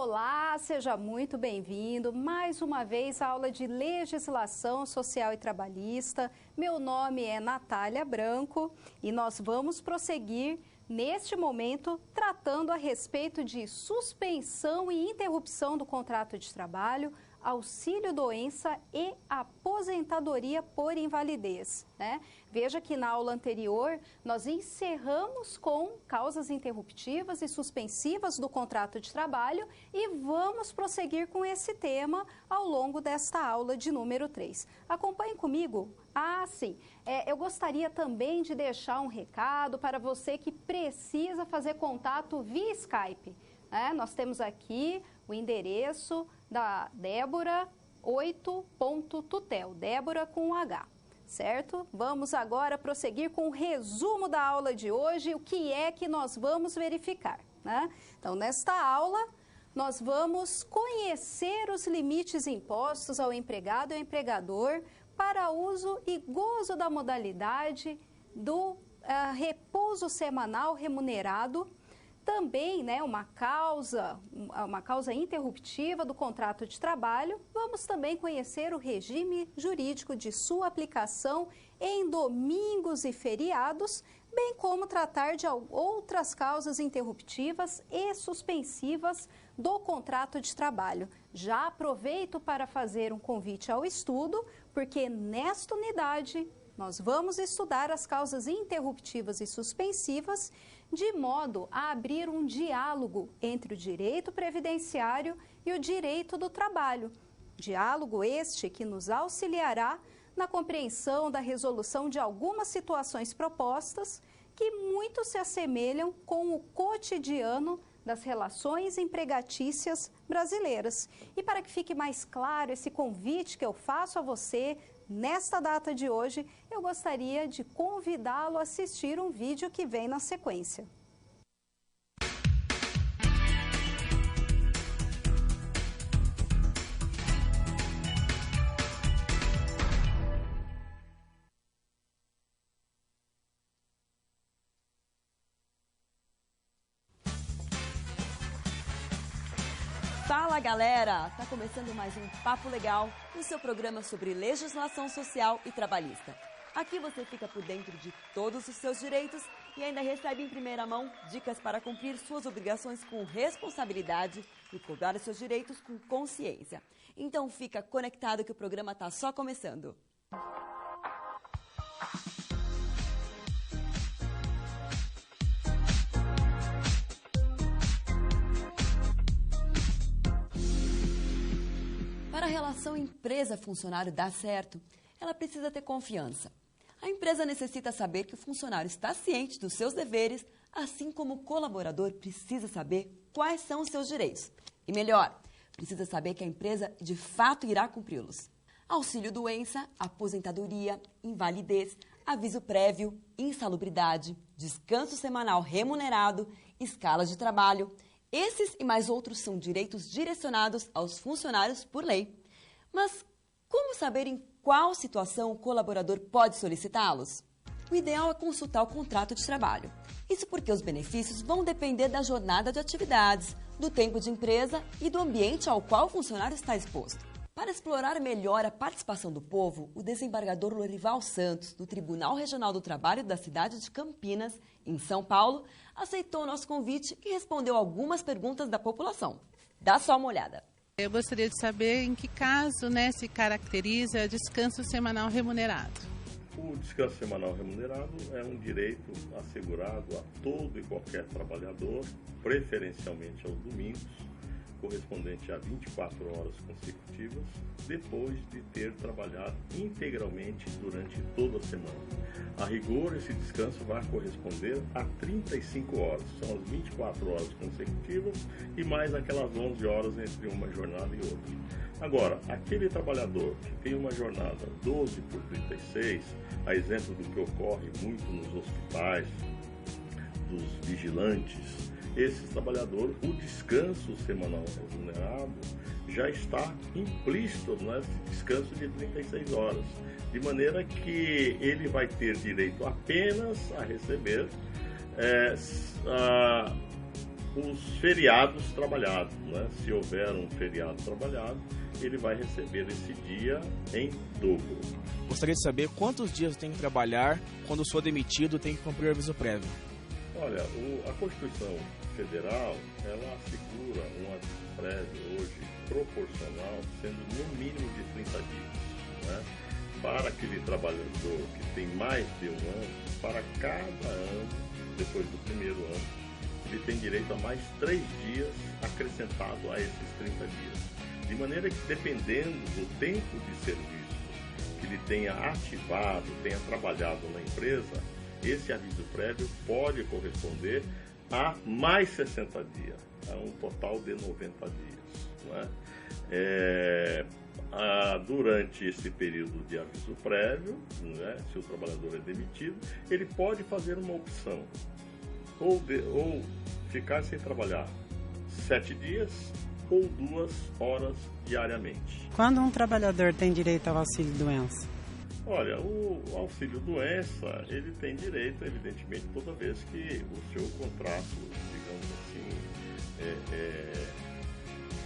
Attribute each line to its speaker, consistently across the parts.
Speaker 1: Olá, seja muito bem-vindo mais uma vez à aula de Legislação Social e Trabalhista. Meu nome é Natália Branco e nós vamos prosseguir neste momento tratando a respeito de suspensão e interrupção do contrato de trabalho, auxílio-doença e aposentadoria por invalidez, né? Veja que na aula anterior nós encerramos com causas interruptivas e suspensivas do contrato de trabalho e vamos prosseguir com esse tema ao longo desta aula de número 3. Acompanhe comigo. Sim, eu gostaria também de deixar um recado para você que precisa fazer contato via Skype. Nós temos aqui o endereço da Débora 8.tutel, Débora com H, certo? Vamos agora prosseguir com o resumo da aula de hoje, o que é que nós vamos verificar, né? Então, nesta aula, nós vamos conhecer os limites impostos ao empregado e ao empregador para uso e gozo da modalidade do repouso semanal remunerado. Também, uma causa interruptiva do contrato de trabalho. Vamos também conhecer o regime jurídico de sua aplicação em domingos e feriados, bem como tratar de outras causas interruptivas e suspensivas do contrato de trabalho. Já aproveito para fazer um convite ao estudo, porque nesta unidade nós vamos estudar as causas interruptivas e suspensivas de modo a abrir um diálogo entre o direito previdenciário e o direito do trabalho. Diálogo este que nos auxiliará na compreensão da resolução de algumas situações propostas que muito se assemelham com o cotidiano das relações empregatícias brasileiras. E para que fique mais claro esse convite que eu faço a você nesta data de hoje, eu gostaria de convidá-lo a assistir um vídeo que vem na sequência.
Speaker 2: Fala galera, tá começando mais um Papo Legal no seu programa sobre legislação social e trabalhista. Aqui você fica por dentro de todos os seus direitos e ainda recebe em primeira mão dicas para cumprir suas obrigações com responsabilidade e cobrar os seus direitos com consciência. Então fica conectado que o programa tá só começando. Para a relação empresa-funcionário dar certo, ela precisa ter confiança. A empresa necessita saber que o funcionário está ciente dos seus deveres, assim como o colaborador precisa saber quais são os seus direitos. E melhor, precisa saber que a empresa de fato irá cumpri-los. Auxílio-doença, aposentadoria, invalidez, aviso prévio, insalubridade, descanso semanal remunerado, escala de trabalho. Esses e mais outros são direitos direcionados aos funcionários por lei. Mas como saber em qual situação o colaborador pode solicitá-los? O ideal é consultar o contrato de trabalho. Isso porque os benefícios vão depender da jornada de atividades, do tempo de empresa e do ambiente ao qual o funcionário está exposto. Para explorar melhor a participação do povo, o desembargador Lorival Santos, do Tribunal Regional do Trabalho da cidade de Campinas, em São Paulo, aceitou nosso convite e respondeu algumas perguntas da população. Dá só uma olhada.
Speaker 3: Eu gostaria de saber em que caso, se caracteriza descanso semanal remunerado.
Speaker 4: O descanso semanal remunerado é um direito assegurado a todo e qualquer trabalhador, preferencialmente aos domingos, correspondente a 24 horas consecutivas, depois de ter trabalhado integralmente durante toda a semana. A rigor, esse descanso vai corresponder a 35 horas, são as 24 horas consecutivas e mais aquelas 11 horas entre uma jornada e outra. Agora, aquele trabalhador que tem uma jornada 12 por 36, a exemplo do que ocorre muito nos hospitais, dos vigilantes, esses trabalhadores, o descanso semanal remunerado já está implícito nesse descanso de 36 horas, de maneira que ele vai ter direito apenas a receber os feriados trabalhados, né? Se houver um feriado trabalhado, ele vai receber esse dia em dobro.
Speaker 5: Gostaria de saber quantos dias tem que trabalhar quando sou demitido, tem que cumprir o aviso prévio.
Speaker 4: Olha, a Constituição Federal, ela assegura um aviso prévio hoje proporcional, sendo no mínimo de 30 dias, né? Para aquele trabalhador que tem mais de um ano, para cada ano, depois do primeiro ano, ele tem direito a mais 3 dias acrescentado a esses 30 dias. De maneira que, dependendo do tempo de serviço que ele tenha ativado, tenha trabalhado na empresa, esse aviso prévio pode corresponder a mais 60 dias, a um total de 90 dias. Não é? Durante esse período de aviso prévio, né, se o trabalhador é demitido, ele pode fazer uma opção, ou ficar sem trabalhar 7 dias ou 2 horas diariamente.
Speaker 6: Quando um trabalhador tem direito ao auxílio-doença?
Speaker 4: Olha, o auxílio-doença, ele tem direito, evidentemente, toda vez que o seu contrato, digamos assim,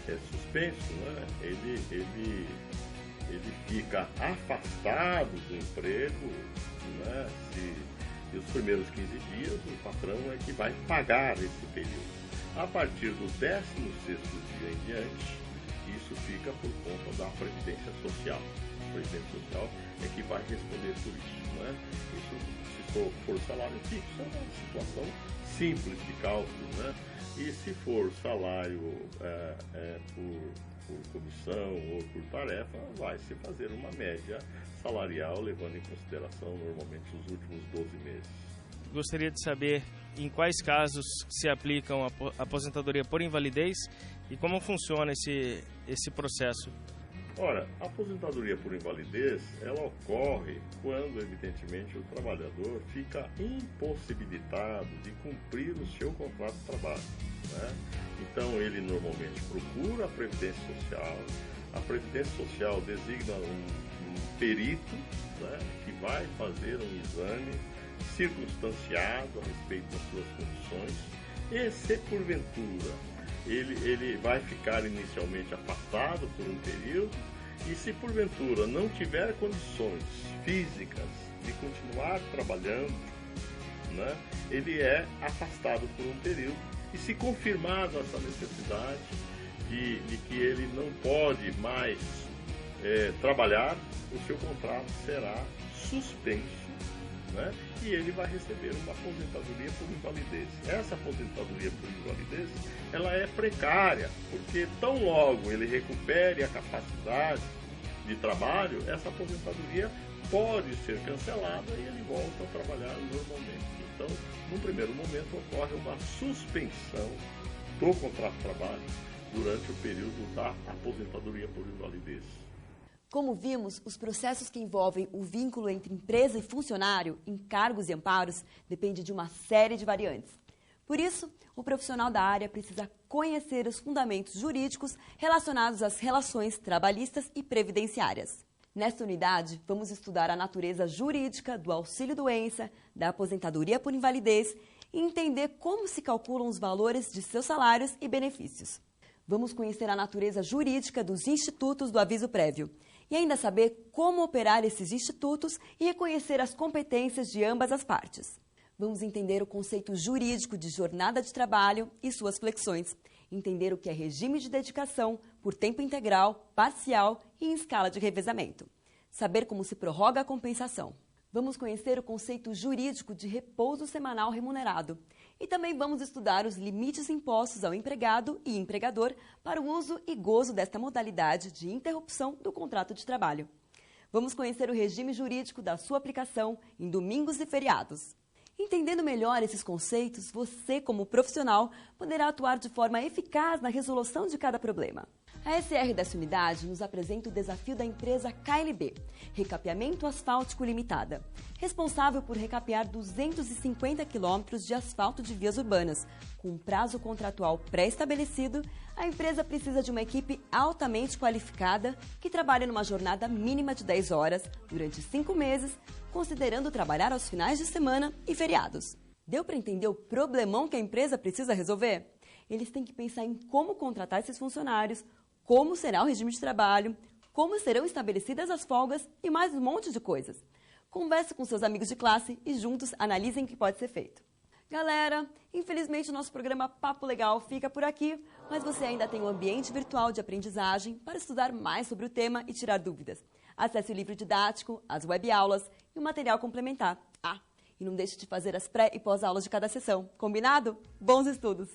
Speaker 4: é suspenso, né? Ele fica afastado do emprego, né? E os primeiros 15 dias, o patrão é que vai pagar esse período. A partir do 16º dia em diante, isso fica por conta da Previdência Social. A Previdência Social é que vai responder por isso, né? Isso, se for salário fixo, é uma situação simples de cálculo, né? E se for salário por comissão ou por tarefa, vai se fazer uma média salarial, levando em consideração normalmente os últimos 12 meses.
Speaker 7: Gostaria de saber em quais casos se aplicam a aposentadoria por invalidez e como funciona esse processo.
Speaker 4: Ora, a aposentadoria por invalidez, ela ocorre quando, evidentemente, o trabalhador fica impossibilitado de cumprir o seu contrato de trabalho, né? Então, ele normalmente procura a Previdência Social. A Previdência Social designa um perito, né, que vai fazer um exame circunstanciado a respeito das suas condições. E se, porventura, ele vai ficar inicialmente afastado por um período, e se porventura não tiver condições físicas de continuar trabalhando, né, ele é afastado por um período, e se confirmada essa necessidade de que ele não pode mais trabalhar, o seu contrato será suspenso, né? E ele vai receber uma aposentadoria por invalidez. Essa aposentadoria por invalidez, ela é precária, porque tão logo ele recupere a capacidade de trabalho, essa aposentadoria pode ser cancelada e ele volta a trabalhar normalmente. Então, num primeiro momento, ocorre uma suspensão do contrato de trabalho durante o período da aposentadoria por invalidez.
Speaker 2: Como vimos, os processos que envolvem o vínculo entre empresa e funcionário, encargos e amparos, depende de uma série de variantes. Por isso, o profissional da área precisa conhecer os fundamentos jurídicos relacionados às relações trabalhistas e previdenciárias. Nesta unidade, vamos estudar a natureza jurídica do auxílio-doença, da aposentadoria por invalidez e entender como se calculam os valores de seus salários e benefícios. Vamos conhecer a natureza jurídica dos institutos do aviso prévio e ainda saber como operar esses institutos e reconhecer as competências de ambas as partes. Vamos entender o conceito jurídico de jornada de trabalho e suas flexões, entender o que é regime de dedicação por tempo integral, parcial e em escala de revezamento, saber como se prorroga a compensação. Vamos conhecer o conceito jurídico de repouso semanal remunerado e também vamos estudar os limites impostos ao empregado e empregador para o uso e gozo desta modalidade de interrupção do contrato de trabalho. Vamos conhecer o regime jurídico da sua aplicação em domingos e feriados. Entendendo melhor esses conceitos, você, como profissional, poderá atuar de forma eficaz na resolução de cada problema. A SR dessa unidade nos apresenta o desafio da empresa KLB, Recapeamento Asfáltico Limitada, responsável por recapear 250 quilômetros de asfalto de vias urbanas. Com um prazo contratual pré-estabelecido, a empresa precisa de uma equipe altamente qualificada que trabalhe numa jornada mínima de 10 horas durante 5 meses, considerando trabalhar aos finais de semana e feriados. Deu para entender o problemão que a empresa precisa resolver? Eles têm que pensar em como contratar esses funcionários, como será o regime de trabalho, como serão estabelecidas as folgas e mais um monte de coisas. Converse com seus amigos de classe e juntos analisem o que pode ser feito. Galera, infelizmente o nosso programa Papo Legal fica por aqui, mas você ainda tem um ambiente virtual de aprendizagem para estudar mais sobre o tema e tirar dúvidas. Acesse o livro didático, as webaulas e o material complementar. Ah, e não deixe de fazer as pré- e pós-aulas de cada sessão. Combinado? Bons estudos!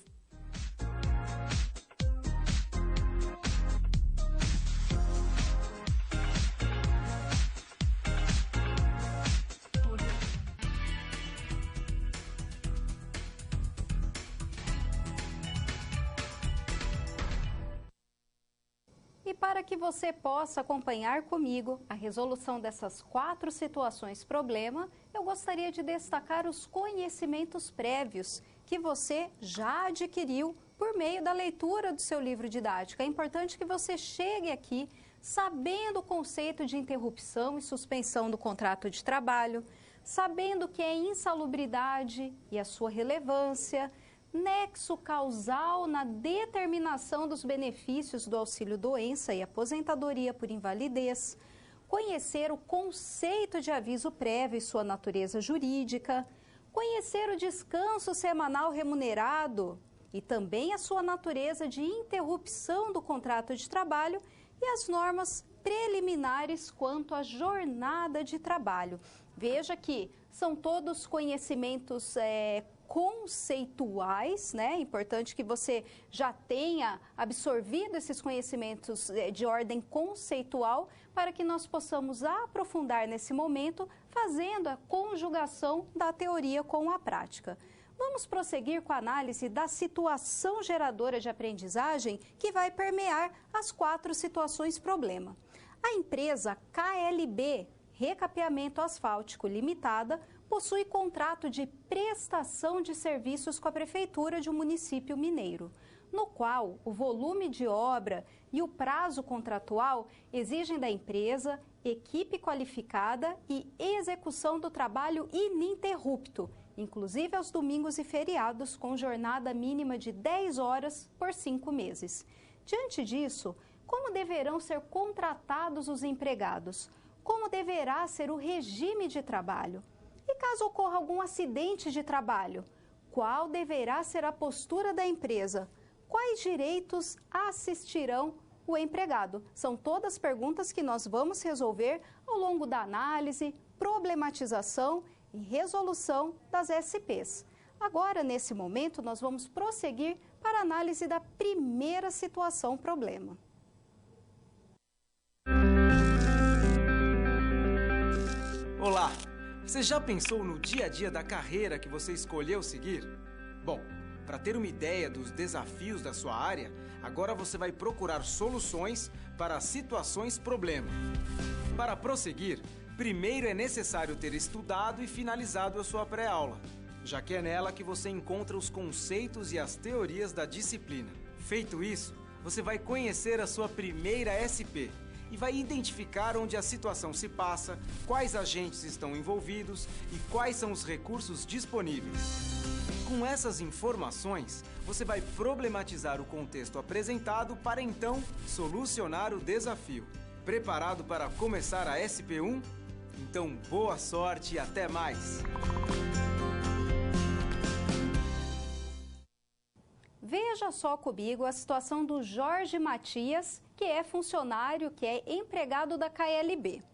Speaker 1: E para que você possa acompanhar comigo a resolução dessas 4 situações problema, eu gostaria de destacar os conhecimentos prévios que você já adquiriu por meio da leitura do seu livro didático. É importante que você chegue aqui sabendo o conceito de interrupção e suspensão do contrato de trabalho, sabendo o que é insalubridade e a sua relevância, nexo causal na determinação dos benefícios do auxílio-doença e aposentadoria por invalidez, conhecer o conceito de aviso prévio e sua natureza jurídica, conhecer o descanso semanal remunerado e também a sua natureza de interrupção do contrato de trabalho e as normas preliminares quanto à jornada de trabalho. Veja que são todos conhecimentos conceituais, né? É importante que você já tenha absorvido esses conhecimentos de ordem conceitual para que nós possamos aprofundar nesse momento, fazendo a conjugação da teoria com a prática. Vamos prosseguir com a análise da situação geradora de aprendizagem que vai permear as 4 situações problema. A empresa KLB, Recapeamento Asfáltico Limitada, possui contrato de prestação de serviços com a Prefeitura de um município mineiro, no qual o volume de obra e o prazo contratual exigem da empresa equipe qualificada e execução do trabalho ininterrupto, inclusive aos domingos e feriados, com jornada mínima de 10 horas por 5 meses. Diante disso, como deverão ser contratados os empregados? Como deverá ser o regime de trabalho? E caso ocorra algum acidente de trabalho, qual deverá ser a postura da empresa? Quais direitos assistirão o empregado? São todas perguntas que nós vamos resolver ao longo da análise, problematização e resolução das SPs. Agora, nesse momento, nós vamos prosseguir para a análise da primeira situação problema.
Speaker 8: Olá! Você já pensou no dia a dia da carreira que você escolheu seguir? Bom, para ter uma ideia dos desafios da sua área, agora você vai procurar soluções para situações problema. Para prosseguir, primeiro é necessário ter estudado e finalizado a sua pré-aula, já que é nela que você encontra os conceitos e as teorias da disciplina. Feito isso, você vai conhecer a sua primeira SP e vai identificar onde a situação se passa, quais agentes estão envolvidos e quais são os recursos disponíveis. Com essas informações, você vai problematizar o contexto apresentado para então solucionar o desafio. Preparado para começar a SP1? Então, boa sorte e até mais!
Speaker 1: Veja só comigo a situação do Jorge Matias, que é funcionário, que é empregado da KLB.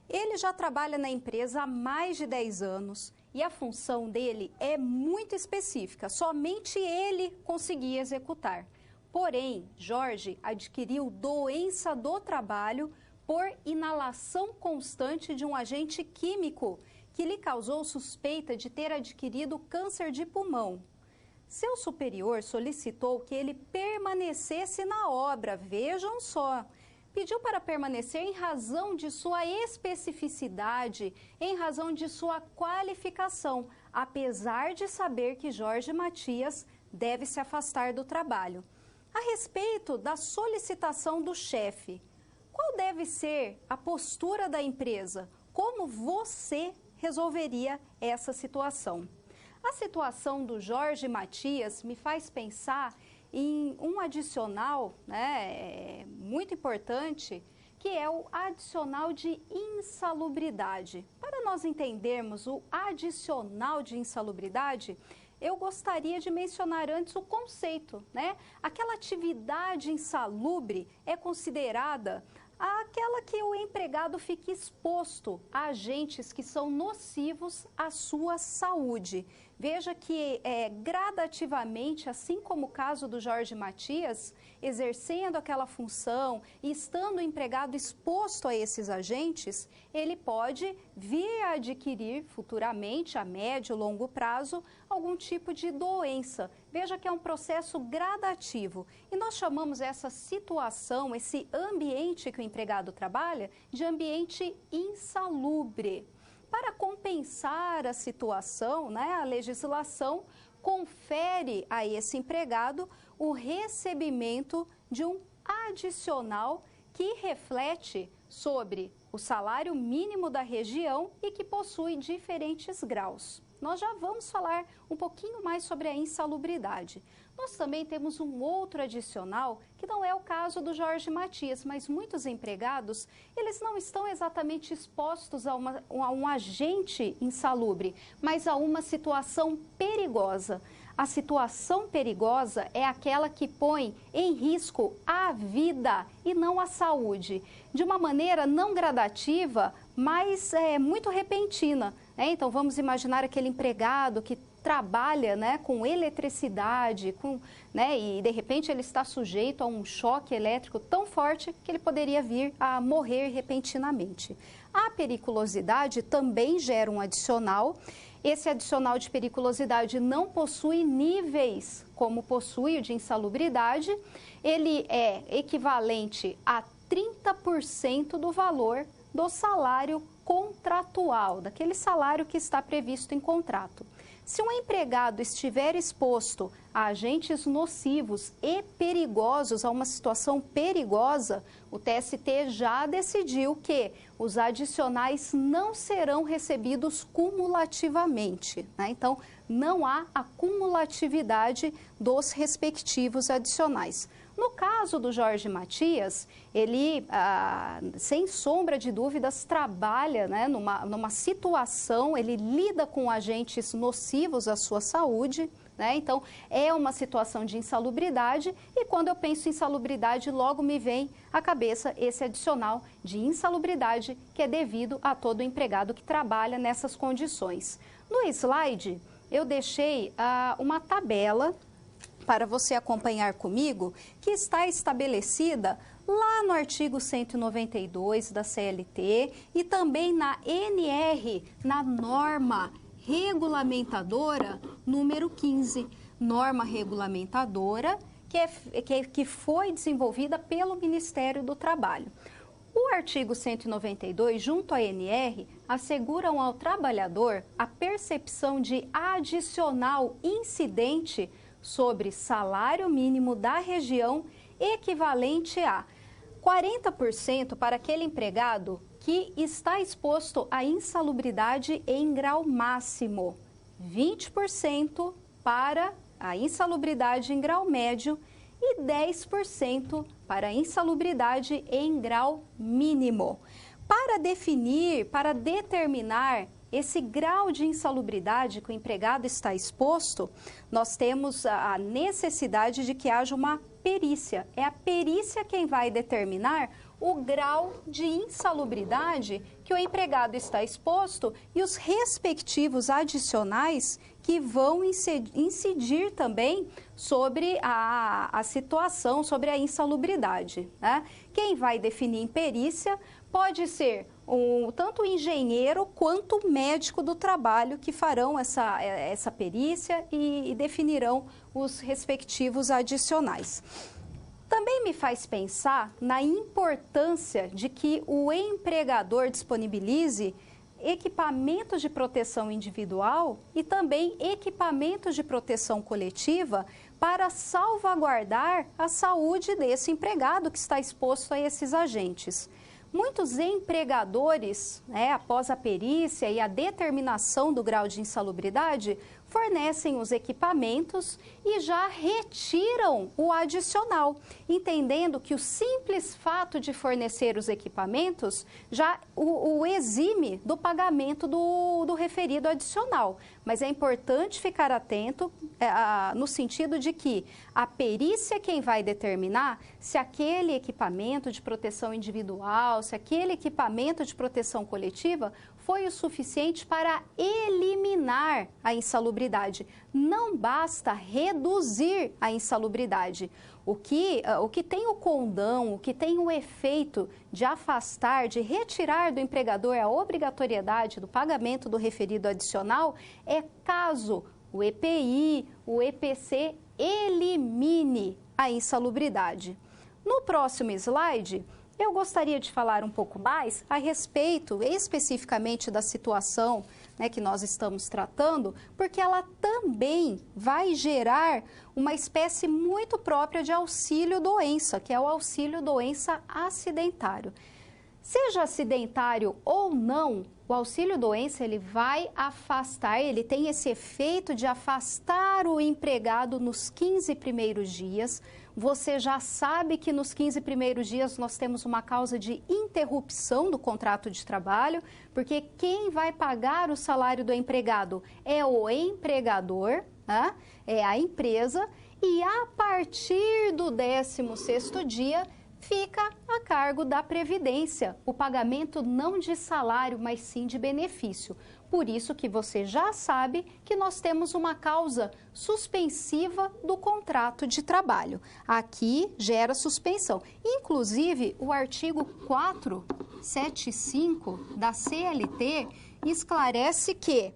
Speaker 1: Ele já trabalha na empresa há mais de 10 anos e a função dele é muito específica, somente ele conseguia executar. Porém, Jorge adquiriu doença do trabalho por inalação constante de um agente químico que lhe causou suspeita de ter adquirido câncer de pulmão. Seu superior solicitou que ele permanecesse na obra, vejam só. Pediu para permanecer em razão de sua especificidade, em razão de sua qualificação, apesar de saber que Jorge Matias deve se afastar do trabalho. A respeito da solicitação do chefe, qual deve ser a postura da empresa? Como você resolveria essa situação? A situação do Jorge Matias me faz pensar em um adicional, né, muito importante, que é o adicional de insalubridade. Para nós entendermos o adicional de insalubridade, eu gostaria de mencionar antes o conceito, né? Aquela atividade insalubre é considerada aquela que o empregado fica exposto a agentes que são nocivos à sua saúde. Veja que gradativamente, assim como o caso do Jorge Matias, exercendo aquela função e estando o empregado exposto a esses agentes, ele pode vir a adquirir futuramente, a médio e longo prazo, algum tipo de doença. Veja que é um processo gradativo e nós chamamos essa situação, esse ambiente que o empregado trabalha, de ambiente insalubre. Para compensar a situação, né, a legislação confere a esse empregado o recebimento de um adicional que reflete sobre o salário mínimo da região e que possui diferentes graus. Nós já vamos falar um pouquinho mais sobre a insalubridade. Nós também temos um outro adicional, que não é o caso do Jorge Matias, mas muitos empregados, eles não estão exatamente expostos a um agente insalubre, mas a uma situação perigosa. A situação perigosa é aquela que põe em risco a vida e não a saúde, de uma maneira não gradativa, mas muito repentina. Então, vamos imaginar aquele empregado que trabalha, né, com eletricidade, e de repente ele está sujeito a um choque elétrico tão forte que ele poderia vir a morrer repentinamente. A periculosidade também gera um adicional. Esse adicional de periculosidade não possui níveis como possui o de insalubridade. Ele é equivalente a 30% do valor do salário contratual, daquele salário que está previsto em contrato. Se um empregado estiver exposto a agentes nocivos e perigosos, a uma situação perigosa, o TST já decidiu que os adicionais não serão recebidos cumulativamente, né? Então, não há a cumulatividade dos respectivos adicionais. No caso do Jorge Matias, ele, sem sombra de dúvidas, trabalha, né, numa situação, ele lida com agentes nocivos à sua saúde, né? Então, é uma situação de insalubridade e quando eu penso em insalubridade, logo me vem à cabeça esse adicional de insalubridade que é devido a todo empregado que trabalha nessas condições. No slide, eu deixei uma tabela para você acompanhar comigo, que está estabelecida lá no artigo 192 da CLT e também na NR, na norma regulamentadora número 15, norma regulamentadora que foi desenvolvida pelo Ministério do Trabalho. O artigo 192, junto à NR, asseguram ao trabalhador a percepção de adicional incidente sobre salário mínimo da região equivalente a 40% para aquele empregado que está exposto à insalubridade em grau máximo, 20% para a insalubridade em grau médio e 10% para a insalubridade em grau mínimo. Para determinar esse grau de insalubridade que o empregado está exposto, nós temos a necessidade de que haja uma perícia. É a perícia quem vai determinar o grau de insalubridade que o empregado está exposto e os respectivos adicionais que vão incidir também sobre a situação, sobre a insalubridade, né? Quem vai definir em perícia pode ser tanto o engenheiro quanto o médico do trabalho que farão essa perícia e definirão os respectivos adicionais. Também me faz pensar na importância de que o empregador disponibilize equipamentos de proteção individual e também equipamentos de proteção coletiva para salvaguardar a saúde desse empregado que está exposto a esses agentes. Muitos empregadores, após a perícia e a determinação do grau de insalubridade, fornecem os equipamentos e já retiram o adicional, entendendo que o simples fato de fornecer os equipamentos já o exime do pagamento do referido adicional. Mas é importante ficar atento no sentido de que a perícia é quem vai determinar se aquele equipamento de proteção individual, se aquele equipamento de proteção coletiva foi o suficiente para eliminar a insalubridade. Não basta reduzir a insalubridade. O que tem o condão, o que tem o efeito de afastar, de retirar do empregador a obrigatoriedade do pagamento do referido adicional, é caso o EPI, o EPC elimine a insalubridade. No próximo slide, eu gostaria de falar um pouco mais a respeito especificamente da situação, né, que nós estamos tratando, porque ela também vai gerar uma espécie muito própria de auxílio-doença, que é o auxílio-doença acidentário. Seja acidentário ou não, o auxílio-doença ele vai afastar, ele tem esse efeito de afastar o empregado nos 15 primeiros dias. Você já sabe que nos 15 primeiros dias nós temos uma causa de interrupção do contrato de trabalho, porque quem vai pagar o salário do empregado é o empregador, né? É a empresa, e a partir do 16º dia fica a cargo da Previdência, o pagamento não de salário, mas sim de benefício. Por isso que você já sabe que nós temos uma causa suspensiva do contrato de trabalho. Aqui gera suspensão. Inclusive, o artigo 475 da CLT esclarece que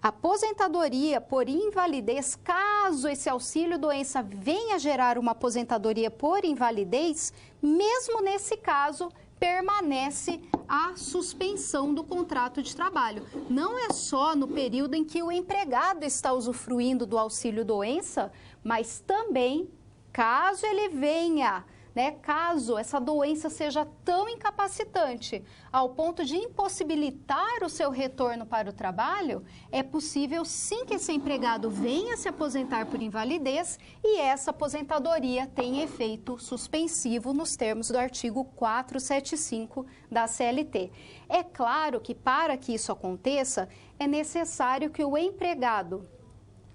Speaker 1: aposentadoria por invalidez, caso esse auxílio-doença venha gerar uma aposentadoria por invalidez, mesmo nesse caso, permanece a suspensão do contrato de trabalho. Não é só no período em que o empregado está usufruindo do auxílio-doença, mas também, caso ele venha, caso essa doença seja tão incapacitante ao ponto de impossibilitar o seu retorno para o trabalho, é possível sim que esse empregado venha se aposentar por invalidez e essa aposentadoria tenha efeito suspensivo nos termos do artigo 475 da CLT. É claro que para que isso aconteça, é necessário que o empregado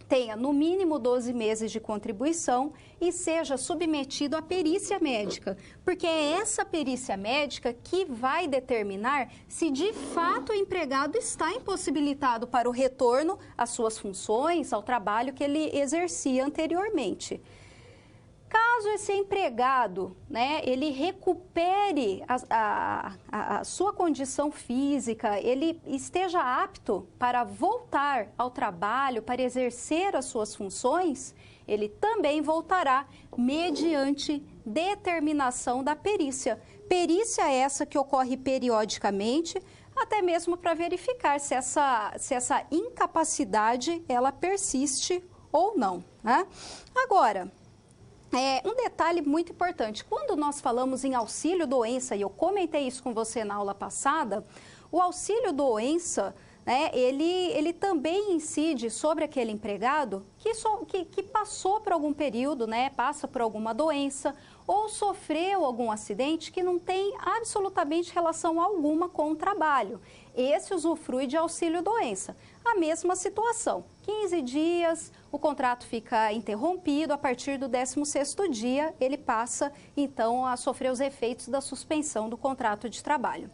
Speaker 1: tenha no mínimo 12 meses de contribuição e seja submetido à perícia médica, porque é essa perícia médica que vai determinar se de fato o empregado está impossibilitado para o retorno às suas funções, ao trabalho que ele exercia anteriormente. Caso esse empregado, ele recupere a sua condição física, ele esteja apto para voltar ao trabalho, para exercer as suas funções, ele também voltará mediante determinação da perícia. Perícia essa que ocorre periodicamente, até mesmo para verificar se essa incapacidade ela persiste ou não, né? Agora, um detalhe muito importante, quando nós falamos em auxílio-doença, e eu comentei isso com você na aula passada, o auxílio-doença, ele também incide sobre aquele empregado que passou por algum período, passa por alguma doença ou sofreu algum acidente que não tem absolutamente relação alguma com o trabalho. Esse usufrui de auxílio-doença. A mesma situação, 15 dias, o contrato fica interrompido, a partir do 16º dia ele passa, então, a sofrer os efeitos da suspensão do contrato de trabalho.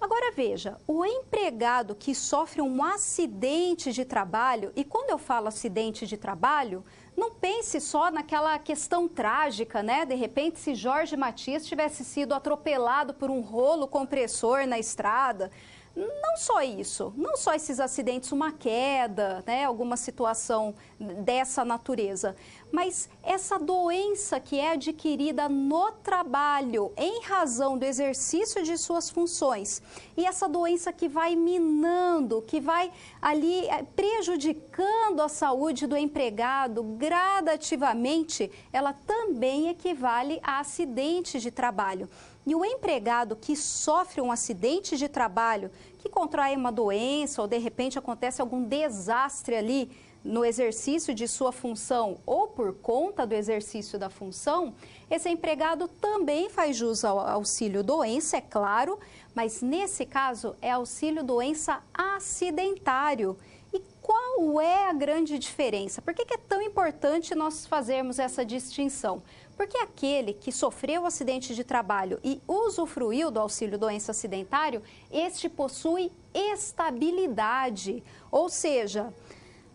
Speaker 1: Agora veja, o empregado que sofre um acidente de trabalho, e quando eu falo acidente de trabalho, não pense só naquela questão trágica, De repente, se Jorge Matias tivesse sido atropelado por um rolo compressor na estrada. Não só isso, não só esses acidentes, uma queda, alguma situação dessa natureza, mas essa doença que é adquirida no trabalho em razão do exercício de suas funções e essa doença que vai minando, que vai ali prejudicando a saúde do empregado gradativamente, ela também equivale a acidente de trabalho. E o empregado que sofre um acidente de trabalho, que contrai uma doença ou de repente acontece algum desastre ali no exercício de sua função ou por conta do exercício da função, esse empregado também faz jus ao auxílio-doença, é claro, mas nesse caso é auxílio-doença acidentário. E qual é a grande diferença? Por que é tão importante nós fazermos essa distinção? Porque aquele que sofreu um acidente de trabalho e usufruiu do auxílio-doença acidentário, este possui estabilidade, ou seja,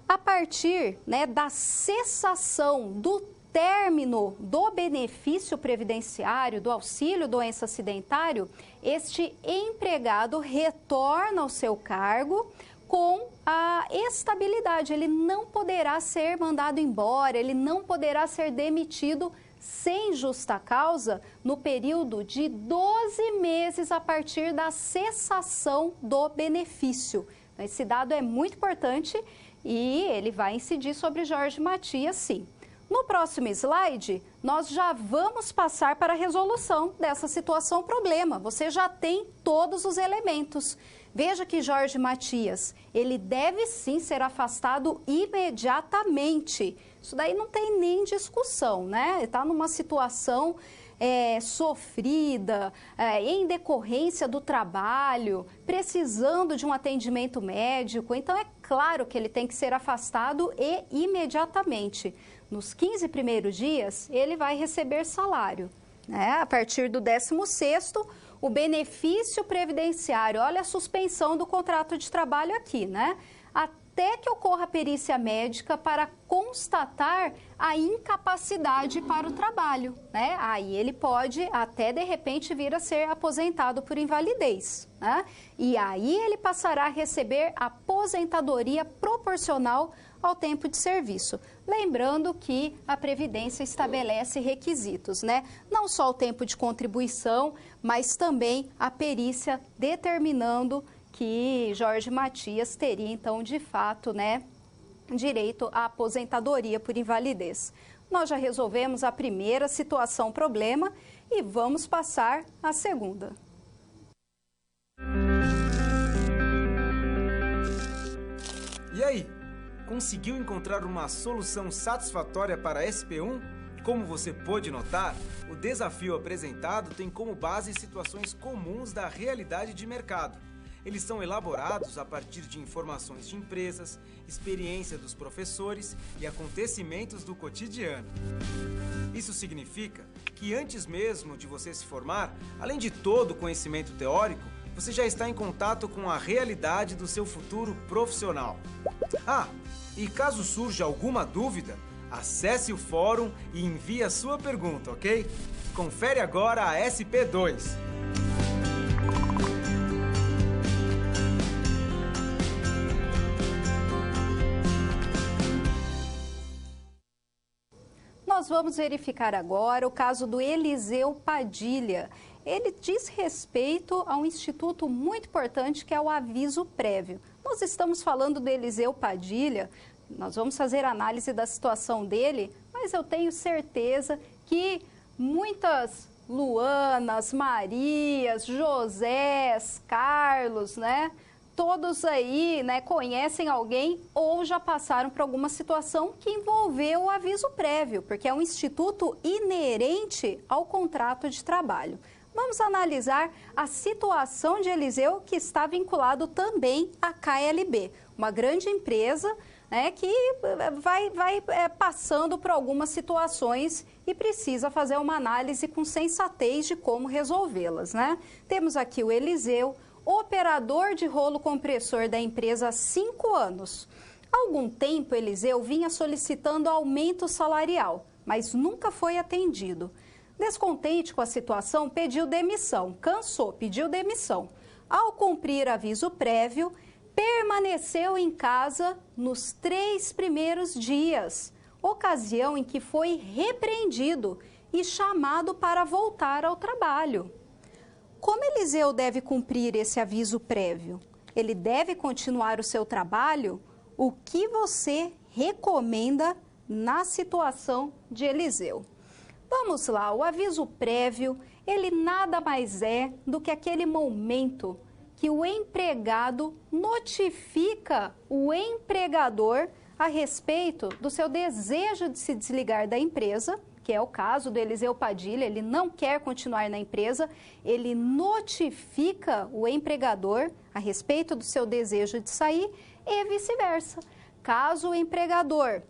Speaker 1: a partir, né, da cessação do término do benefício previdenciário, do auxílio-doença acidentário, este empregado retorna ao seu cargo com a estabilidade. Ele não poderá ser mandado embora, ele não poderá ser demitido sem justa causa no período de 12 meses a partir da cessação do benefício. Esse dado é muito importante e ele vai incidir sobre Jorge Matias, sim. No próximo slide, nós já vamos passar para a resolução dessa situação problema. Você já tem todos os elementos. Veja que Jorge Matias, ele deve sim ser afastado imediatamente. Isso daí não tem nem discussão, né? Ele está numa situação sofrida, em decorrência do trabalho, precisando de um atendimento médico. Então, é claro que ele tem que ser afastado e imediatamente. Nos 15 primeiros dias, ele vai receber salário, né? A partir do 16º, o benefício previdenciário, olha a suspensão do contrato de trabalho aqui, né? Até que ocorra a perícia médica para constatar a incapacidade para o trabalho, né? Aí ele pode até, de repente, vir a ser aposentado por invalidez, né? E aí ele passará a receber aposentadoria proporcional ao tempo de serviço. Lembrando que a Previdência estabelece requisitos, né? Não só o tempo de contribuição, mas também a perícia determinando que Jorge Matias teria, então, de fato, né, direito à aposentadoria por invalidez. Nós já resolvemos a primeira situação problema e vamos passar à segunda.
Speaker 8: E aí, conseguiu encontrar uma solução satisfatória para a SP1? Como você pôde notar, o desafio apresentado tem como base situações comuns da realidade de mercado. Eles são elaborados a partir de informações de empresas, experiência dos professores e acontecimentos do cotidiano. Isso significa que antes mesmo de você se formar, além de todo o conhecimento teórico, você já está em contato com a realidade do seu futuro profissional. Ah, e caso surja alguma dúvida, acesse o fórum e envie a sua pergunta, ok? Confere agora a SP2.
Speaker 1: Nós vamos verificar agora o caso do Eliseu Padilha. Ele diz respeito a um instituto muito importante que é o aviso prévio. Nós estamos falando do Eliseu Padilha, nós vamos fazer análise da situação dele, mas eu tenho certeza que muitas Luanas, Marias, Josés, Carlos, né? Todos aí, né, conhecem alguém ou já passaram por alguma situação que envolveu o aviso prévio, porque é um instituto inerente ao contrato de trabalho. Vamos analisar a situação de Eliseu, que está vinculado também à KLB, uma grande empresa, né, que vai passando por algumas situações e precisa fazer uma análise com sensatez de como resolvê-las, né? Temos aqui o Eliseu, operador de rolo compressor da empresa há 5 anos. Há algum tempo, Eliseu vinha solicitando aumento salarial, mas nunca foi atendido. Descontente com a situação, pediu demissão. Cansou, pediu demissão. Ao cumprir aviso prévio, permaneceu em casa nos 3 primeiros dias, ocasião em que foi repreendido e chamado para voltar ao trabalho. Como Eliseu deve cumprir esse aviso prévio? Ele deve continuar o seu trabalho? O que você recomenda na situação de Eliseu? Vamos lá, o aviso prévio, ele nada mais é do que aquele momento que o empregado notifica o empregador a respeito do seu desejo de se desligar da empresa, que é o caso do Eliseu Padilha, ele não quer continuar na empresa, ele notifica o empregador a respeito do seu desejo de sair e vice-versa. Caso o empregador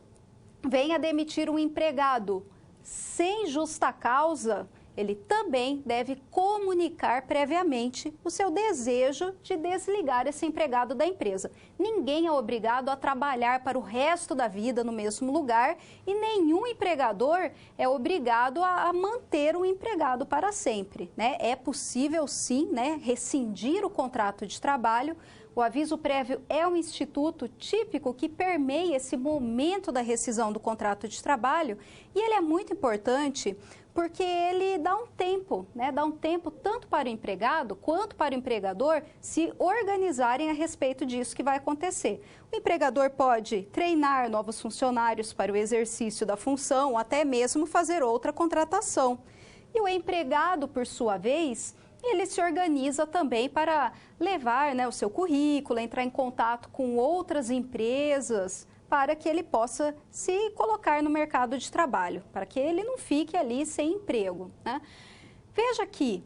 Speaker 1: venha demitir um empregado sem justa causa, ele também deve comunicar previamente o seu desejo de desligar esse empregado da empresa. Ninguém é obrigado a trabalhar para o resto da vida no mesmo lugar e nenhum empregador é obrigado a manter o empregado para sempre, né? É possível sim, né, rescindir o contrato de trabalho. O aviso prévio é um instituto típico que permeia esse momento da rescisão do contrato de trabalho e ele é muito importante porque ele dá um tempo, né? Dá um tempo tanto para o empregado quanto para o empregador se organizarem a respeito disso que vai acontecer. O empregador pode treinar novos funcionários para o exercício da função, ou até mesmo fazer outra contratação. E o empregado, por sua vez, ele se organiza também para levar, né, o seu currículo, entrar em contato com outras empresas, para que ele possa se colocar no mercado de trabalho, para que ele não fique ali sem emprego, né? Veja aqui,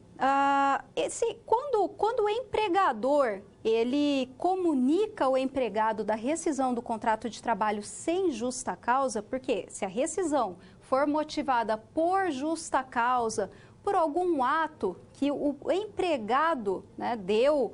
Speaker 1: quando o empregador ele comunica o empregado da rescisão do contrato de trabalho sem justa causa, porque se a rescisão for motivada por justa causa, por algum ato que o empregado, né, deu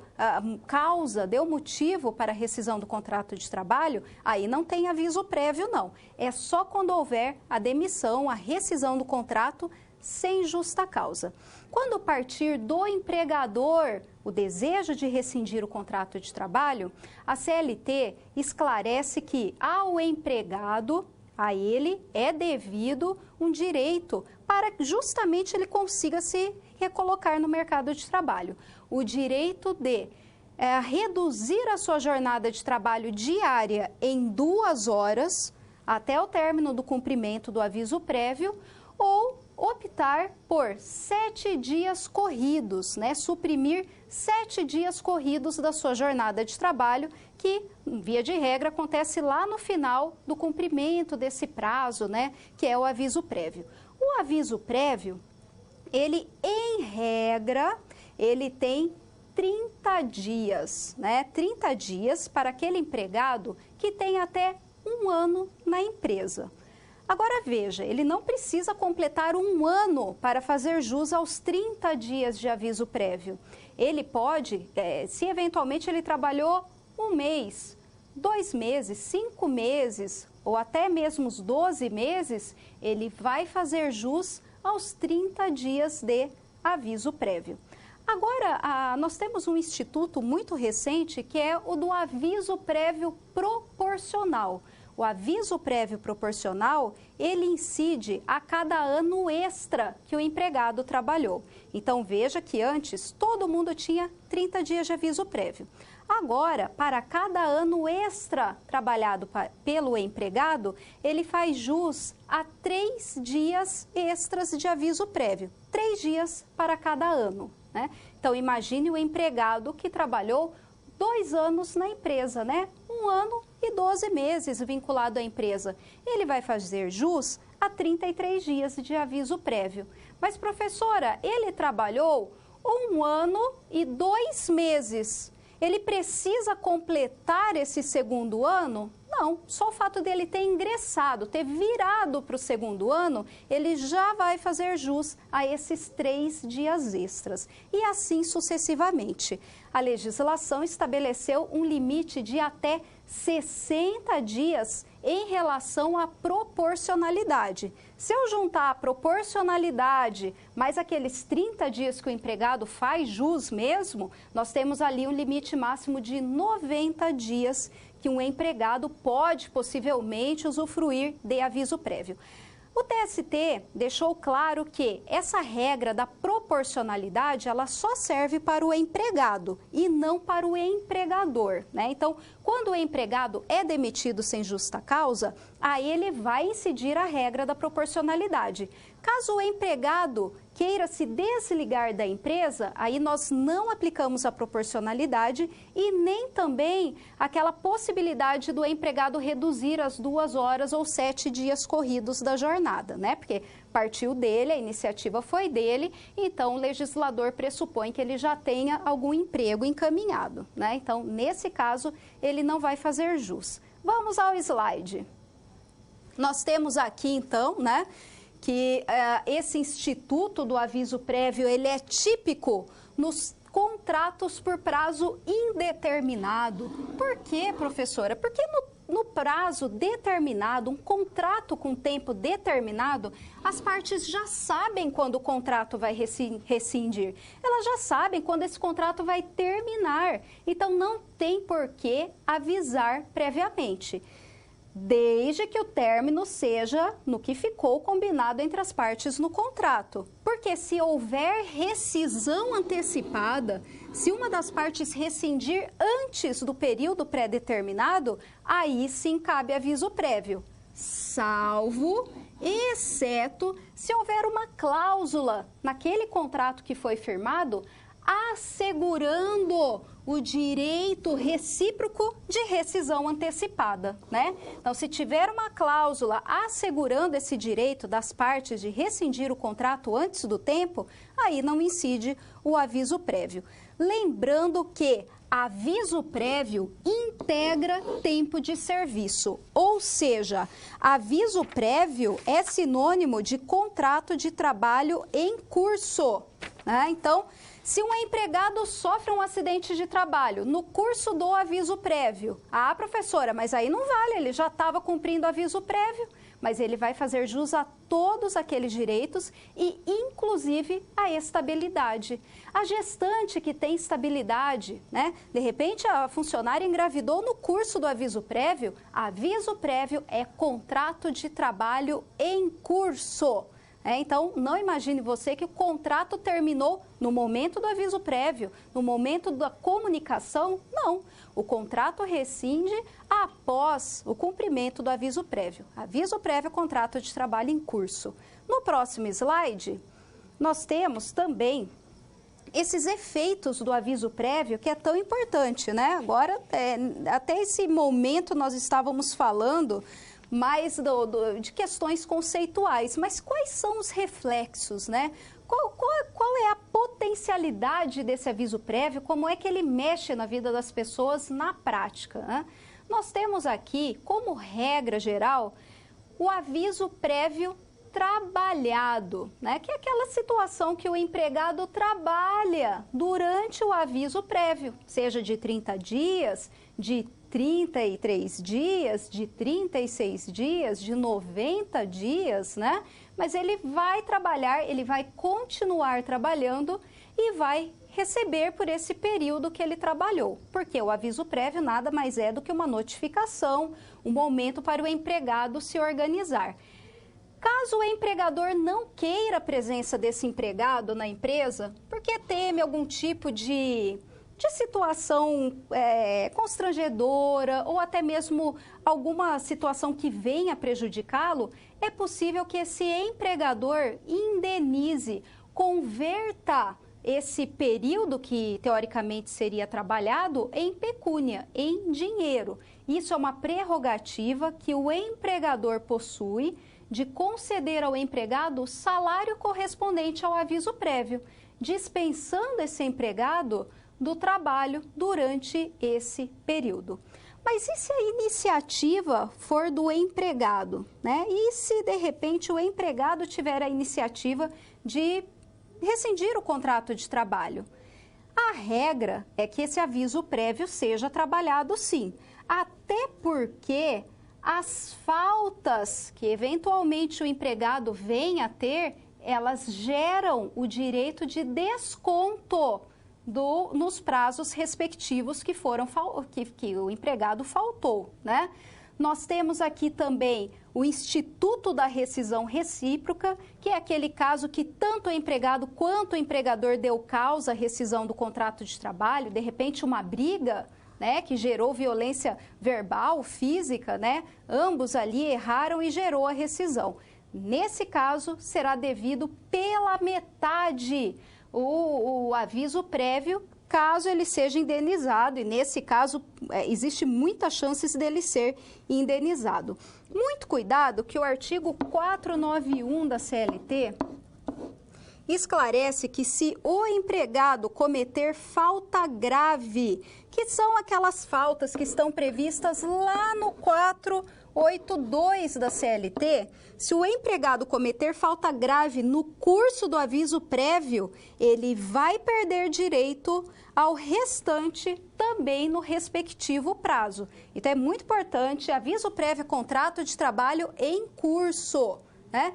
Speaker 1: motivo para a rescisão do contrato de trabalho, aí não tem aviso prévio, não. É só quando houver a demissão, a rescisão do contrato sem justa causa. Quando partir do empregador o desejo de rescindir o contrato de trabalho, a CLT esclarece que ao empregado, a ele é devido um direito para que justamente ele consiga se recolocar no mercado de trabalho. O direito de reduzir a sua jornada de trabalho diária em 2 horas, até o término do cumprimento do aviso prévio, ou optar por 7 dias corridos, né? Suprimir 7 dias corridos da sua jornada de trabalho, que, via de regra, acontece lá no final do cumprimento desse prazo, né? Que é o aviso prévio. O aviso prévio, ele, em regra, ele tem 30 dias, né? 30 dias para aquele empregado que tem até 1 ano na empresa. Agora veja, ele não precisa completar 1 ano para fazer jus aos 30 dias de aviso prévio. Ele pode, se eventualmente ele trabalhou 1 mês, 2 meses, 5 meses ou até mesmo os 12 meses, ele vai fazer jus aos 30 dias de aviso prévio. Agora, nós temos um instituto muito recente que é o do aviso prévio proporcional. O aviso prévio proporcional, ele incide a cada ano extra que o empregado trabalhou. Então, veja que antes todo mundo tinha 30 dias de aviso prévio. Agora, para cada ano extra trabalhado pelo empregado, ele faz jus a 3 dias extras de aviso prévio. 3 dias para cada ano, né? Então, imagine o empregado que trabalhou 2 anos na empresa, né? 1 ano e 12 meses vinculado à empresa. Ele vai fazer jus a 33 dias de aviso prévio. Mas, professora, ele trabalhou 1 ano e 2 meses. Ele precisa completar esse 2º ano? Não, só o fato dele ter ingressado, ter virado para o 2º ano, ele já vai fazer jus a esses 3 dias extras. E assim sucessivamente. A legislação estabeleceu um limite de até 60 dias em relação à proporcionalidade. Se eu juntar a proporcionalidade mais aqueles 30 dias que o empregado faz jus mesmo, nós temos ali um limite máximo de 90 dias que um empregado pode possivelmente usufruir de aviso prévio. O TST deixou claro que essa regra da proporcionalidade, ela só serve para o empregado e não para o empregador, né? Então, quando o empregado é demitido sem justa causa, aí ele vai incidir a regra da proporcionalidade. Caso o empregado queira se desligar da empresa, aí nós não aplicamos a proporcionalidade e nem também aquela possibilidade do empregado reduzir as 2 horas ou 7 dias corridos da jornada, né? Porque partiu dele, a iniciativa foi dele, então o legislador pressupõe que ele já tenha algum emprego encaminhado, né? Então, nesse caso, ele não vai fazer jus. Vamos ao slide. Nós temos aqui, então, né, que esse instituto do aviso prévio, ele é típico nos contratos por prazo indeterminado. Por quê, professora? Porque no prazo determinado, um contrato com tempo determinado, as partes já sabem quando o contrato vai rescindir. Elas já sabem quando esse contrato vai terminar. Então, não tem por que avisar previamente, desde que o término seja no que ficou combinado entre as partes no contrato. Porque se houver rescisão antecipada, se uma das partes rescindir antes do período pré-determinado, aí sim cabe aviso prévio, salvo, exceto, se houver uma cláusula naquele contrato que foi firmado, assegurando o direito recíproco de rescisão antecipada, né? Então, se tiver uma cláusula assegurando esse direito das partes de rescindir o contrato antes do tempo, aí não incide o aviso prévio. Lembrando que aviso prévio integra tempo de serviço, ou seja, aviso prévio é sinônimo de contrato de trabalho em curso, né? Então, se um empregado sofre um acidente de trabalho no curso do aviso prévio, professora, mas aí não vale, ele já estava cumprindo o aviso prévio, mas ele vai fazer jus a todos aqueles direitos e, inclusive, a estabilidade. A gestante que tem estabilidade, né? De repente, a funcionária engravidou no curso do aviso prévio é contrato de trabalho em curso. Então, não imagine você que o contrato terminou no momento do aviso prévio, no momento da comunicação, não. O contrato rescinde após o cumprimento do aviso prévio. Aviso prévio, contrato de trabalho em curso. No próximo slide, nós temos também esses efeitos do aviso prévio, que é tão importante, né? Agora, até esse momento nós estávamos falando mais de questões conceituais, mas quais são os reflexos, né? Qual é a potencialidade desse aviso prévio, como é que ele mexe na vida das pessoas na prática, né? Nós temos aqui, como regra geral, o aviso prévio trabalhado, né? Que é aquela situação que o empregado trabalha durante o aviso prévio, seja de 30 dias, de 33 dias, de 36 dias, de 90 dias, né? Mas ele vai trabalhar, ele vai continuar trabalhando e vai receber por esse período que ele trabalhou. Porque o aviso prévio nada mais é do que uma notificação, um momento para o empregado se organizar. Caso o empregador não queira a presença desse empregado na empresa, porque teme algum tipo de situação constrangedora ou até mesmo alguma situação que venha prejudicá-lo, é possível que esse empregador indenize, converta esse período que teoricamente seria trabalhado em pecúnia, em dinheiro. Isso é uma prerrogativa que o empregador possui de conceder ao empregado o salário correspondente ao aviso prévio, dispensando esse empregado do trabalho durante esse período. Mas e se a iniciativa for do empregado, né? E se, de repente, o empregado tiver a iniciativa de rescindir o contrato de trabalho? A regra é que esse aviso prévio seja trabalhado sim, até porque as faltas que eventualmente o empregado venha a ter, elas geram o direito de desconto nos prazos respectivos que o empregado faltou, né? Nós temos aqui também o Instituto da Rescisão Recíproca, que é aquele caso que tanto o empregado quanto o empregador deu causa à rescisão do contrato de trabalho, de repente uma briga, né, que gerou violência verbal, física, né? Ambos ali erraram e gerou a rescisão. Nesse caso, será devido pela metade o aviso prévio, caso ele seja indenizado, e nesse caso existe muitas chances dele ser indenizado. Muito cuidado que o artigo 491 da CLT esclarece que se o empregado cometer falta grave, que são aquelas faltas que estão previstas lá no 482 da CLT, se o empregado cometer falta grave no curso do aviso prévio, ele vai perder direito ao restante também no respectivo prazo. Então, é muito importante, aviso prévio, contrato de trabalho em curso, né?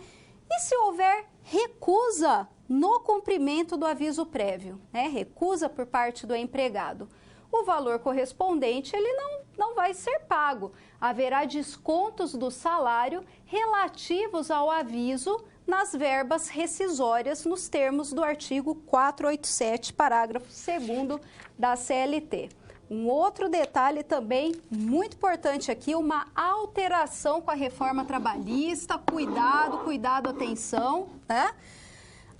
Speaker 1: E se houver recusa no cumprimento do aviso prévio, né? Recusa por parte do empregado, o valor correspondente ele não vai ser pago. Haverá descontos do salário relativos ao aviso nas verbas rescisórias nos termos do artigo 487, parágrafo 2º da CLT. Um outro detalhe também muito importante aqui, uma alteração com a reforma trabalhista, cuidado, atenção, né?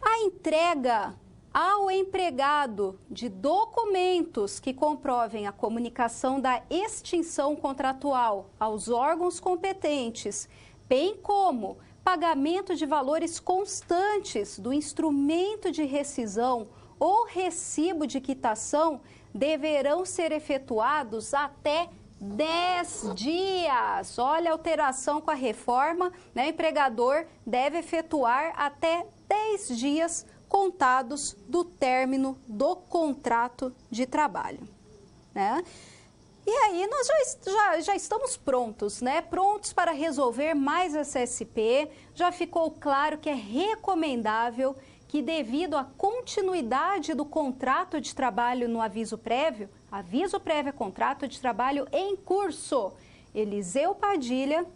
Speaker 1: A entrega ao empregado de documentos que comprovem a comunicação da extinção contratual aos órgãos competentes, bem como pagamento de valores constantes do instrumento de rescisão ou recibo de quitação, deverão ser efetuados até 10 dias. Olha a alteração com a reforma, né? O empregador deve efetuar até 10 dias contados do término do contrato de trabalho, né? E aí nós já estamos prontos, né? Prontos para resolver mais essa SP. Já ficou claro que é recomendável que, devido à continuidade do contrato de trabalho no aviso prévio é contrato de trabalho em curso, Eliseu Padilha,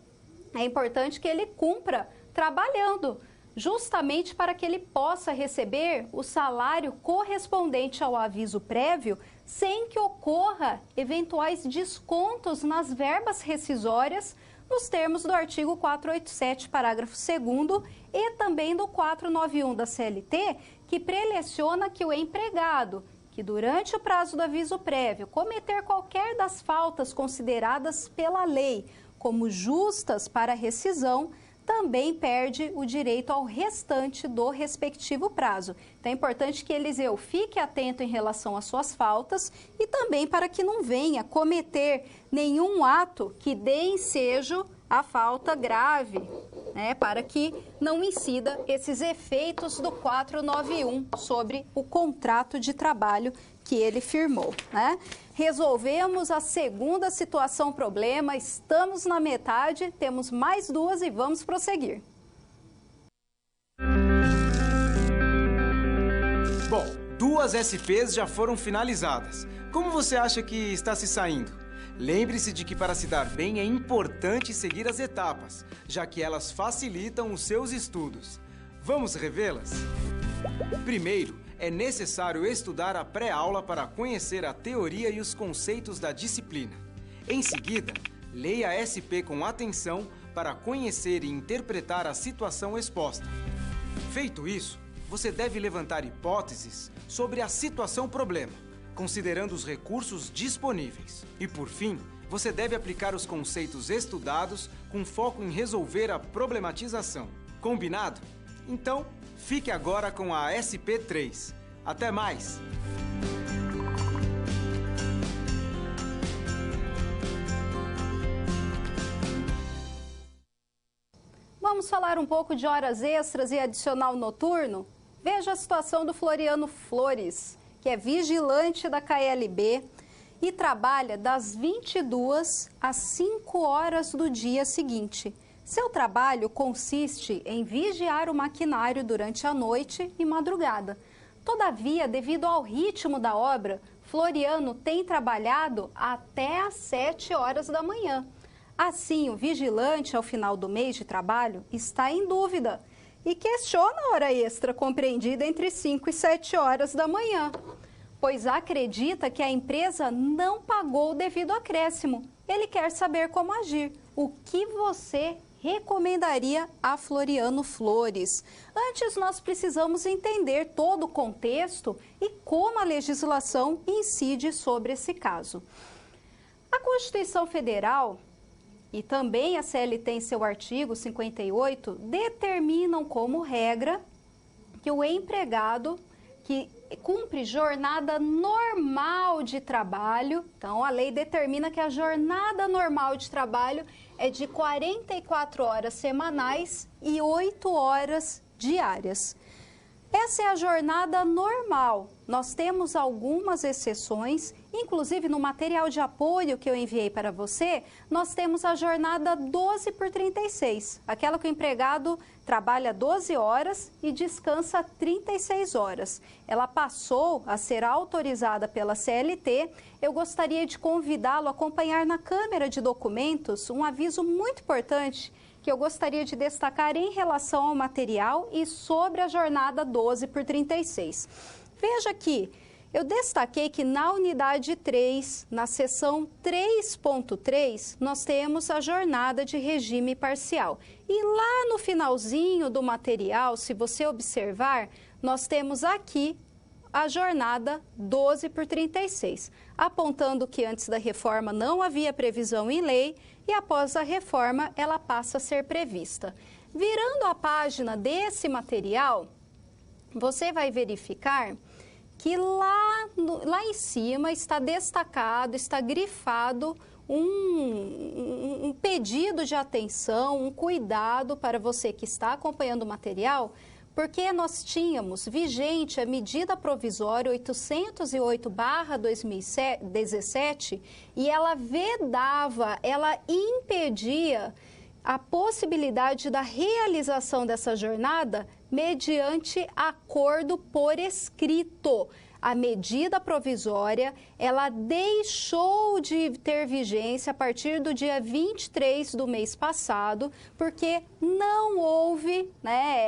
Speaker 1: é importante que ele cumpra trabalhando, justamente para que ele possa receber o salário correspondente ao aviso prévio, sem que ocorra eventuais descontos nas verbas rescisórias, nos termos do artigo 487, parágrafo 2º, e também do 491 da CLT, que preleciona que o empregado, que durante o prazo do aviso prévio cometer qualquer das faltas consideradas pela lei como justas para rescisão, também perde o direito ao restante do respectivo prazo. Então, é importante que Eliseu fique atento em relação às suas faltas e também para que não venha cometer nenhum ato que dê ensejo à falta grave, né, para que não incida esses efeitos do 491 sobre o contrato de trabalho que ele firmou, né? Resolvemos a segunda situação problema, estamos na metade, temos mais duas e vamos prosseguir.
Speaker 8: Bom, 2 SPs já foram finalizadas. Como você acha que está se saindo? Lembre-se de que para se dar bem é importante seguir as etapas, já que elas facilitam os seus estudos. Vamos revê-las? Primeiro, é necessário estudar a pré-aula para conhecer a teoria e os conceitos da disciplina. Em seguida, leia a SP com atenção para conhecer e interpretar a situação exposta. Feito isso, você deve levantar hipóteses sobre a situação problema, considerando os recursos disponíveis. E, por fim, você deve aplicar os conceitos estudados com foco em resolver a problematização. Combinado? Então, fique agora com a SP3. Até mais!
Speaker 1: Vamos falar um pouco de horas extras e adicional noturno? Veja a situação do Floriano Flores, que é vigilante da KLB e trabalha das 22 às 5 horas do dia seguinte. Seu trabalho consiste em vigiar o maquinário durante a noite e madrugada. Todavia, devido ao ritmo da obra, Floriano tem trabalhado até às 7 horas da manhã. Assim, o vigilante, ao final do mês de trabalho, está em dúvida e questiona a hora extra compreendida entre 5 e 7 horas da manhã, pois acredita que a empresa não pagou o devido acréscimo. Ele quer saber como agir. O que você recomendaria a Floriano Flores. Antes, nós precisamos entender todo o contexto e como a legislação incide sobre esse caso. A Constituição Federal e também a CLT em seu artigo 58 determinam como regra que o empregado que cumpre jornada normal de trabalho, então a lei determina que a jornada normal de trabalho é de 44 horas semanais e 8 horas diárias. Essa é a jornada normal. Nós temos algumas exceções, inclusive no material de apoio que eu enviei para você, nós temos a jornada 12 por 36, aquela que o empregado trabalha 12 horas e descansa 36 horas. Ela passou a ser autorizada pela CLT. Eu gostaria de convidá-lo a acompanhar na câmera de documentos um aviso muito importante que eu gostaria de destacar em relação ao material e sobre a jornada 12 por 36. Veja aqui, eu destaquei que na unidade 3, na seção 3.3, nós temos a jornada de regime parcial. E lá no finalzinho do material, se você observar, nós temos aqui a jornada 12 por 36, apontando que antes da reforma não havia previsão em lei e após a reforma ela passa a ser prevista. Virando a página desse material, você vai verificar que lá em cima está destacado, está grifado um pedido de atenção, um cuidado para você que está acompanhando o material, porque nós tínhamos vigente a medida provisória 808/2017 e ela vedava, ela impedia a possibilidade da realização dessa jornada mediante acordo por escrito. A medida provisória, ela deixou de ter vigência a partir do dia 23 do mês passado, porque não houve,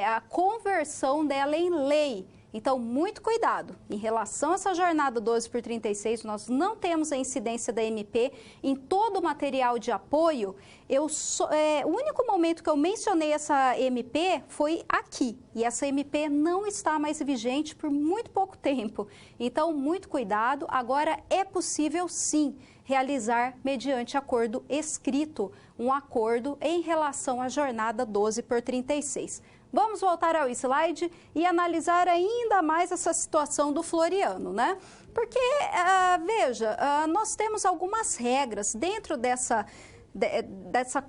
Speaker 1: a conversão dela em lei. Então, muito cuidado. Em relação a essa jornada 12 por 36, nós não temos a incidência da MP em todo o material de apoio. O único momento que eu mencionei essa MP foi aqui. E essa MP não está mais vigente por muito pouco tempo. Então, muito cuidado. Agora, é possível, sim, realizar mediante acordo escrito, um acordo em relação à jornada 12 por 36. Vamos voltar ao slide e analisar ainda mais essa situação do Floriano, né? Porque, veja, nós temos algumas regras dentro dessa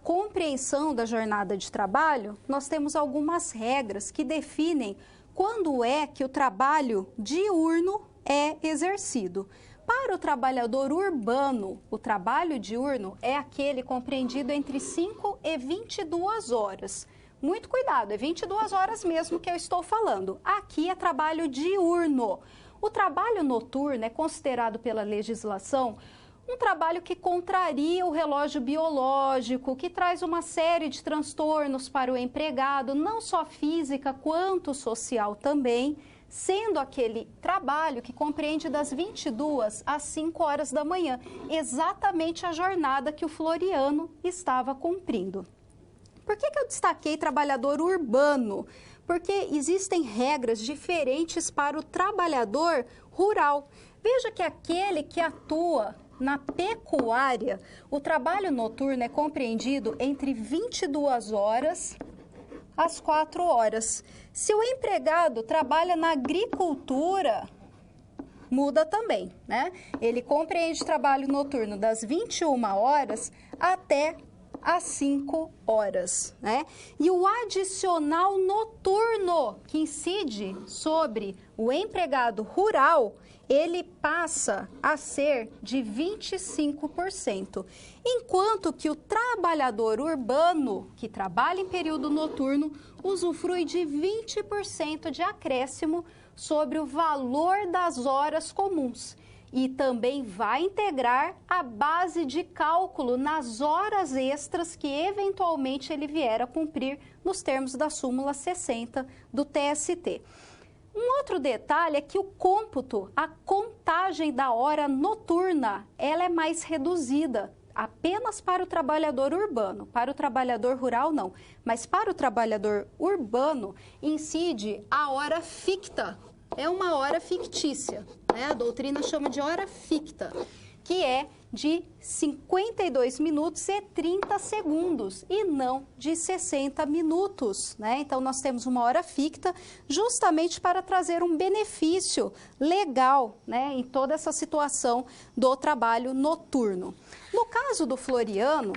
Speaker 1: compreensão da jornada de trabalho, nós temos algumas regras que definem quando é que o trabalho diurno é exercido. Para o trabalhador urbano, o trabalho diurno é aquele compreendido entre 5 e 22 horas. Muito cuidado, é 22 horas mesmo que eu estou falando. Aqui é trabalho diurno. O trabalho noturno é considerado pela legislação um trabalho que contraria o relógio biológico, que traz uma série de transtornos para o empregado, não só física quanto social também, sendo aquele trabalho que compreende das 22 às 5 horas da manhã, exatamente a jornada que o Floriano estava cumprindo. Por que eu destaquei trabalhador urbano? Porque existem regras diferentes para o trabalhador rural. Veja que aquele que atua na pecuária, o trabalho noturno é compreendido entre 22 horas às 4 horas. Se o empregado trabalha na agricultura, muda também, né? Ele compreende trabalho noturno das 21 horas até às 5 horas, né? E o adicional noturno que incide sobre o empregado rural, ele passa a ser de 25%, enquanto que o trabalhador urbano, que trabalha em período noturno, usufrui de 20% de acréscimo sobre o valor das horas comuns. E também vai integrar a base de cálculo nas horas extras que eventualmente ele vier a cumprir nos termos da súmula 60 do TST. Um outro detalhe é que o cômputo, a contagem da hora noturna, ela é mais reduzida. apenas para o trabalhador urbano, para o trabalhador rural não, mas para o trabalhador urbano incide a hora ficta, é uma hora fictícia, né? A doutrina chama de hora ficta, que é de 52 minutos e 30 segundos e não de 60 minutos, né? Então, nós temos uma hora ficta justamente para trazer um benefício legal, né, em toda essa situação do trabalho noturno. No caso do Floriano,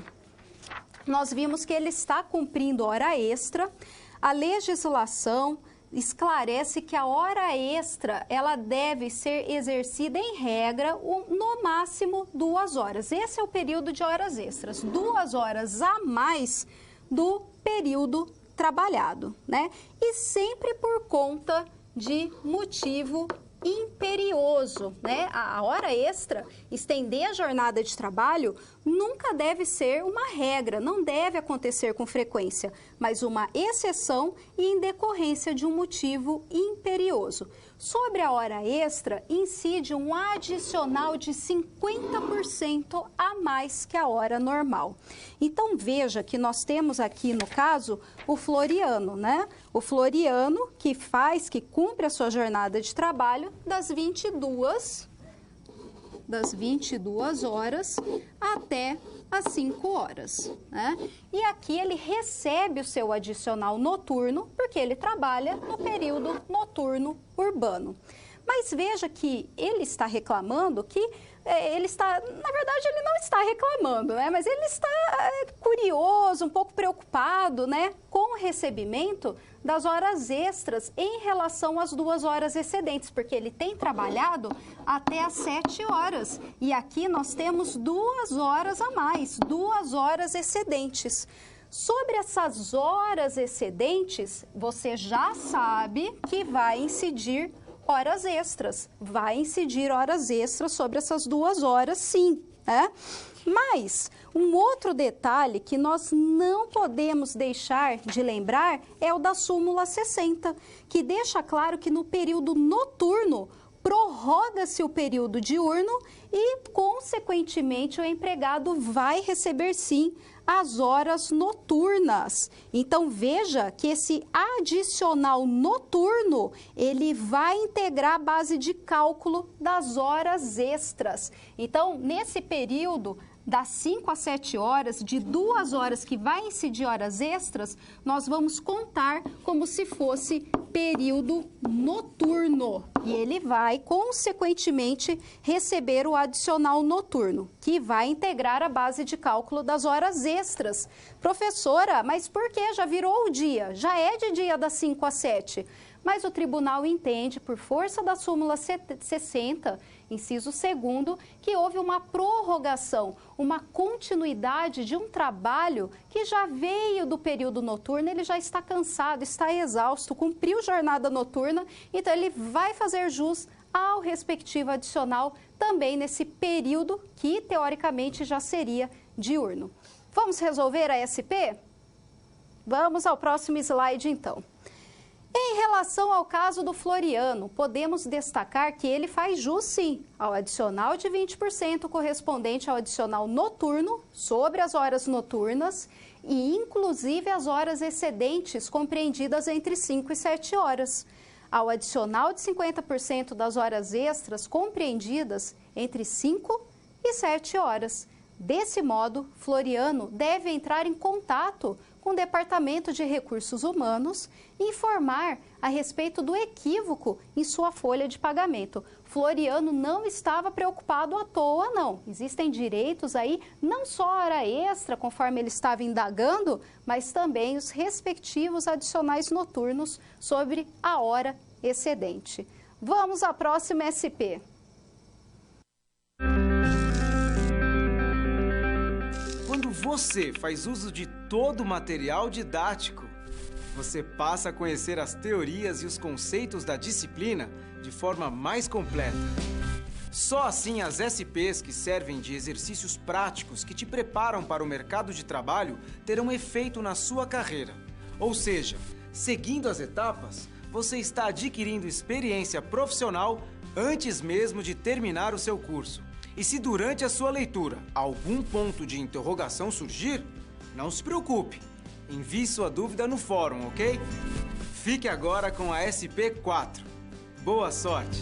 Speaker 1: nós vimos que ele está cumprindo hora extra, a legislação esclarece que a hora extra ela deve ser exercida em regra no máximo 2 horas. Esse é o período de horas extras, 2 horas a mais do período trabalhado, né? E sempre por conta de motivo imperioso, né? A hora extra, estender a jornada de trabalho, nunca deve ser uma regra, não deve acontecer com frequência, mas uma exceção e em decorrência de um motivo imperioso. Sobre a hora extra, incide um adicional de 50% a mais que a hora normal. Então, veja que nós temos aqui, no caso, o Floriano, né? O Floriano que cumpre a sua jornada de trabalho das 22 horas até às 5 horas, né? E aqui ele recebe o seu adicional noturno, porque ele trabalha no período noturno urbano. Mas veja que ele está reclamando que na verdade ele não está reclamando, né? Mas ele está curioso, um pouco preocupado, né, com o recebimento das horas extras em relação às 2 horas excedentes, porque ele tem trabalhado até às 7 horas. E aqui nós temos 2 horas a mais, 2 horas excedentes. Sobre essas horas excedentes, você já sabe que vai incidir horas extras. Vai incidir horas extras sobre essas 2 horas, sim, né? Mas um outro detalhe que nós não podemos deixar de lembrar é o da súmula 60, que deixa claro que no período noturno prorroga-se o período diurno e, consequentemente, o empregado vai receber, sim, as horas noturnas. Então, veja que esse adicional noturno, ele vai integrar a base de cálculo das horas extras. Então, nesse período das 5 às 7 horas, de 2 horas que vai incidir horas extras, nós vamos contar como se fosse período noturno. E ele vai, consequentemente, receber o adicional noturno, que vai integrar a base de cálculo das horas extras. Professora, mas por que? Já virou o dia? Já é de dia das 5 às 7. Mas o tribunal entende, por força da súmula 60, inciso 2º, que houve uma prorrogação, uma continuidade de um trabalho que já veio do período noturno, ele já está cansado, está exausto, cumpriu jornada noturna, então ele vai fazer jus ao respectivo adicional também nesse período que, teoricamente, já seria diurno. Vamos resolver a SP? Vamos ao próximo slide, então. Em relação ao caso do Floriano, podemos destacar que ele faz jus, sim, ao adicional de 20% correspondente ao adicional noturno sobre as horas noturnas e, inclusive, as horas excedentes compreendidas entre 5 e 7 horas, ao adicional de 50% das horas extras compreendidas entre 5 e 7 horas. Desse modo, Floriano deve entrar em contato com o Departamento de Recursos Humanos e informar a respeito do equívoco em sua folha de pagamento. Floriano não estava preocupado à toa, não. Existem direitos aí, não só a hora extra, conforme ele estava indagando, mas também os respectivos adicionais noturnos sobre a hora excedente. Vamos à próxima SP.
Speaker 8: Quando você faz uso de todo o material didático, você passa a conhecer as teorias e os conceitos da disciplina de forma mais completa. Só assim as SPs que servem de exercícios práticos que te preparam para o mercado de trabalho terão efeito na sua carreira. Ou seja, seguindo as etapas, você está adquirindo experiência profissional antes mesmo de terminar o seu curso. E se durante a sua leitura algum ponto de interrogação surgir, não se preocupe. Envie sua dúvida no fórum, ok? Fique agora com a SP4. Boa sorte!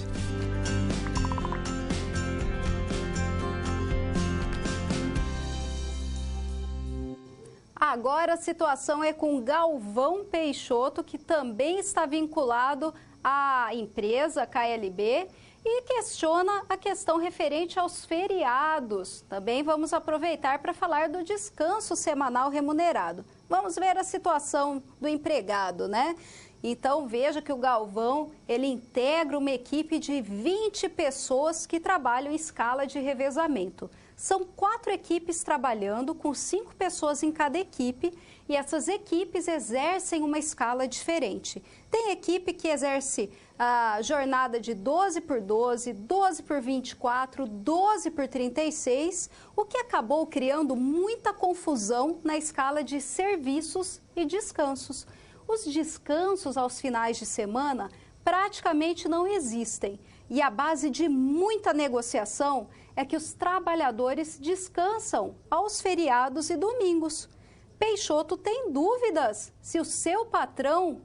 Speaker 1: Agora a situação é com Galvão Peixoto, que também está vinculado à empresa KLB e questiona a questão referente aos feriados. Também vamos aproveitar para falar do descanso semanal remunerado. Vamos ver a situação do empregado, né? Então veja que o Galvão, ele integra uma equipe de 20 pessoas que trabalham em escala de revezamento. São 4 equipes trabalhando, com 5 pessoas em cada equipe, e essas equipes exercem uma escala diferente. Tem equipe que exerce a jornada de 12 por 12, 12 por 24, 12 por 36, o que acabou criando muita confusão na escala de serviços e descansos. Os descansos aos finais de semana praticamente não existem. E a base de muita negociação é que os trabalhadores descansam aos feriados e domingos. Peixoto tem dúvidas se o seu patrão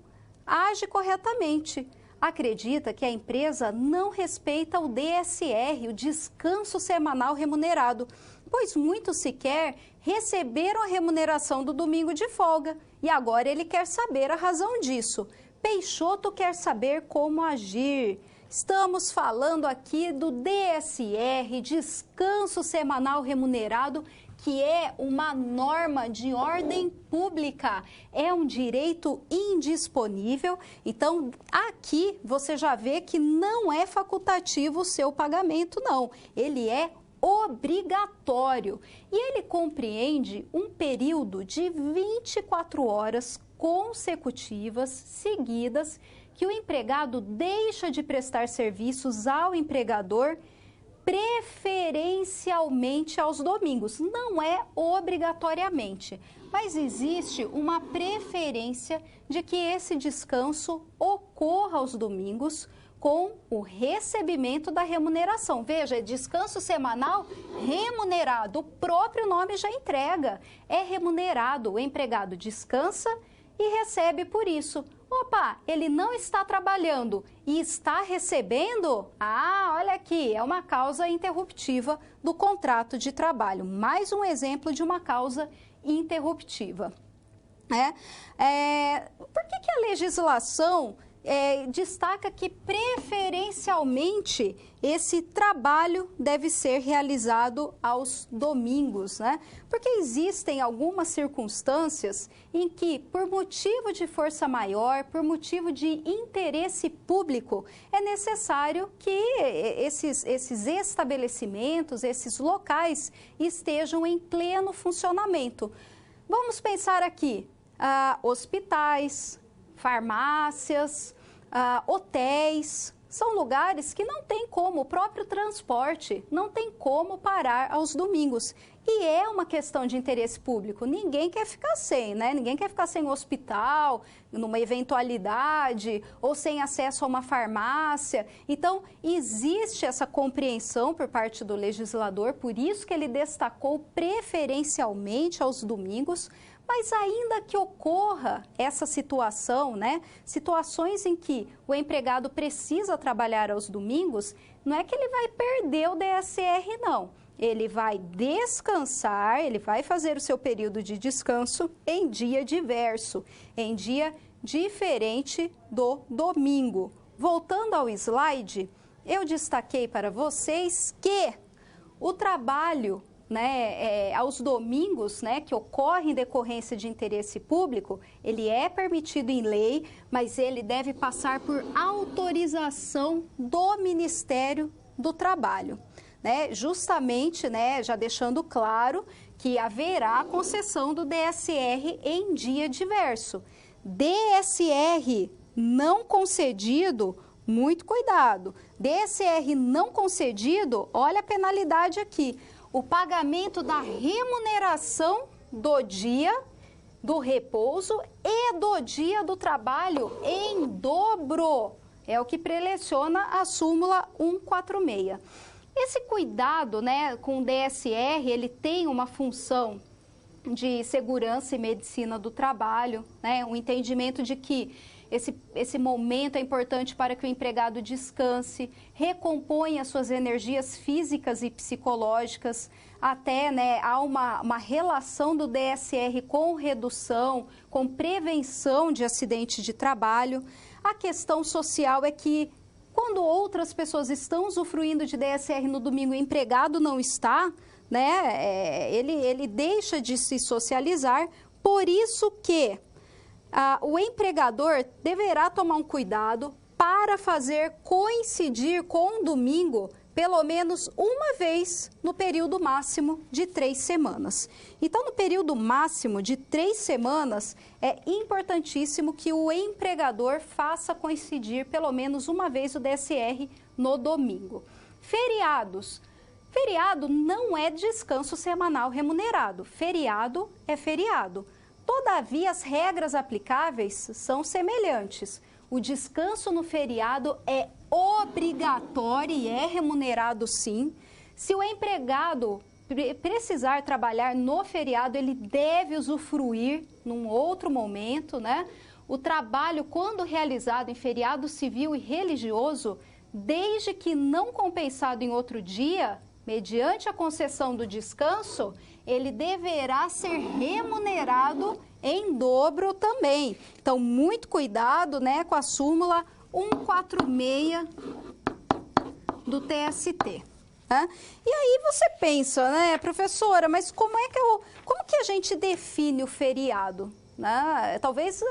Speaker 1: age corretamente. Acredita que a empresa não respeita o DSR, o descanso semanal remunerado, pois muitos sequer receberam a remuneração do domingo de folga. E agora ele quer saber a razão disso. Peixoto quer saber como agir. Estamos falando aqui do DSR, Descanso Semanal Remunerado, que é uma norma de ordem pública, é um direito indisponível. Então, aqui você já vê que não é facultativo o seu pagamento, não. Ele é obrigatório e ele compreende um período de 24 horas consecutivas, seguidas, que o empregado deixa de prestar serviços ao empregador, preferencialmente aos domingos. Não é obrigatoriamente, mas existe uma preferência de que esse descanso ocorra aos domingos com o recebimento da remuneração. Veja, descanso semanal remunerado, o próprio nome já entrega, é remunerado, o empregado descansa e recebe por isso. Opa, ele não está trabalhando e está recebendo? Ah, olha aqui, é uma causa interruptiva do contrato de trabalho. Mais um exemplo de uma causa interruptiva. Por que a legislação destaca que preferencialmente esse trabalho deve ser realizado aos domingos, né? Porque existem algumas circunstâncias em que, por motivo de força maior, por motivo de interesse público, é necessário que esses estabelecimentos, esses locais estejam em pleno funcionamento. Vamos pensar aqui, hospitais, farmácias, hotéis, são lugares que não tem como, o próprio transporte não tem como parar aos domingos. E é uma questão de interesse público, ninguém quer ficar sem, né? Ninguém quer ficar sem hospital, numa eventualidade, ou sem acesso a uma farmácia. Então, existe essa compreensão por parte do legislador, por isso que ele destacou preferencialmente aos domingos. Mas ainda que ocorra essa situação, né? Situações em que o empregado precisa trabalhar aos domingos, não é que ele vai perder o DSR, não. Ele vai descansar, ele vai fazer o seu período de descanso em dia diverso, em dia diferente do domingo. Voltando ao slide, eu destaquei para vocês que o trabalho aos domingos, que ocorre em decorrência de interesse público, ele é permitido em lei, mas ele deve passar por autorização do Ministério do Trabalho. Justamente, já deixando claro que haverá concessão do DSR em dia diverso. DSR não concedido, muito cuidado. DSR não concedido, olha a penalidade aqui. O pagamento da remuneração do dia do repouso e do dia do trabalho em dobro. É o que preleciona a súmula 146. Esse cuidado, né, com o DSR, ele tem uma função de segurança e medicina do trabalho, né, um entendimento de que esse momento é importante para que o empregado descanse, recomponha suas energias físicas e psicológicas, até, né, há uma relação do DSR com redução, com prevenção de acidente de trabalho. A questão social é que quando outras pessoas estão usufruindo de DSR no domingo e o empregado não está, né, ele deixa de se socializar, por isso que o empregador deverá tomar um cuidado para fazer coincidir com o domingo pelo menos uma vez no período máximo de 3 semanas. Então, no período máximo de 3 semanas, é importantíssimo que o empregador faça coincidir pelo menos uma vez o DSR no domingo. Feriados. Feriado não é descanso semanal remunerado. Feriado é feriado. Todavia, as regras aplicáveis são semelhantes. O descanso no feriado é obrigatório e é remunerado sim. Se o empregado precisar trabalhar no feriado, ele deve usufruir num outro momento, né? O trabalho, quando realizado em feriado civil e religioso, desde que não compensado em outro dia, mediante a concessão do descanso, ele deverá ser remunerado em dobro também. Então, muito cuidado, né, com a súmula 146 do TST. Né? E aí você pensa, né, professora, mas como que a gente define o feriado? Né? Talvez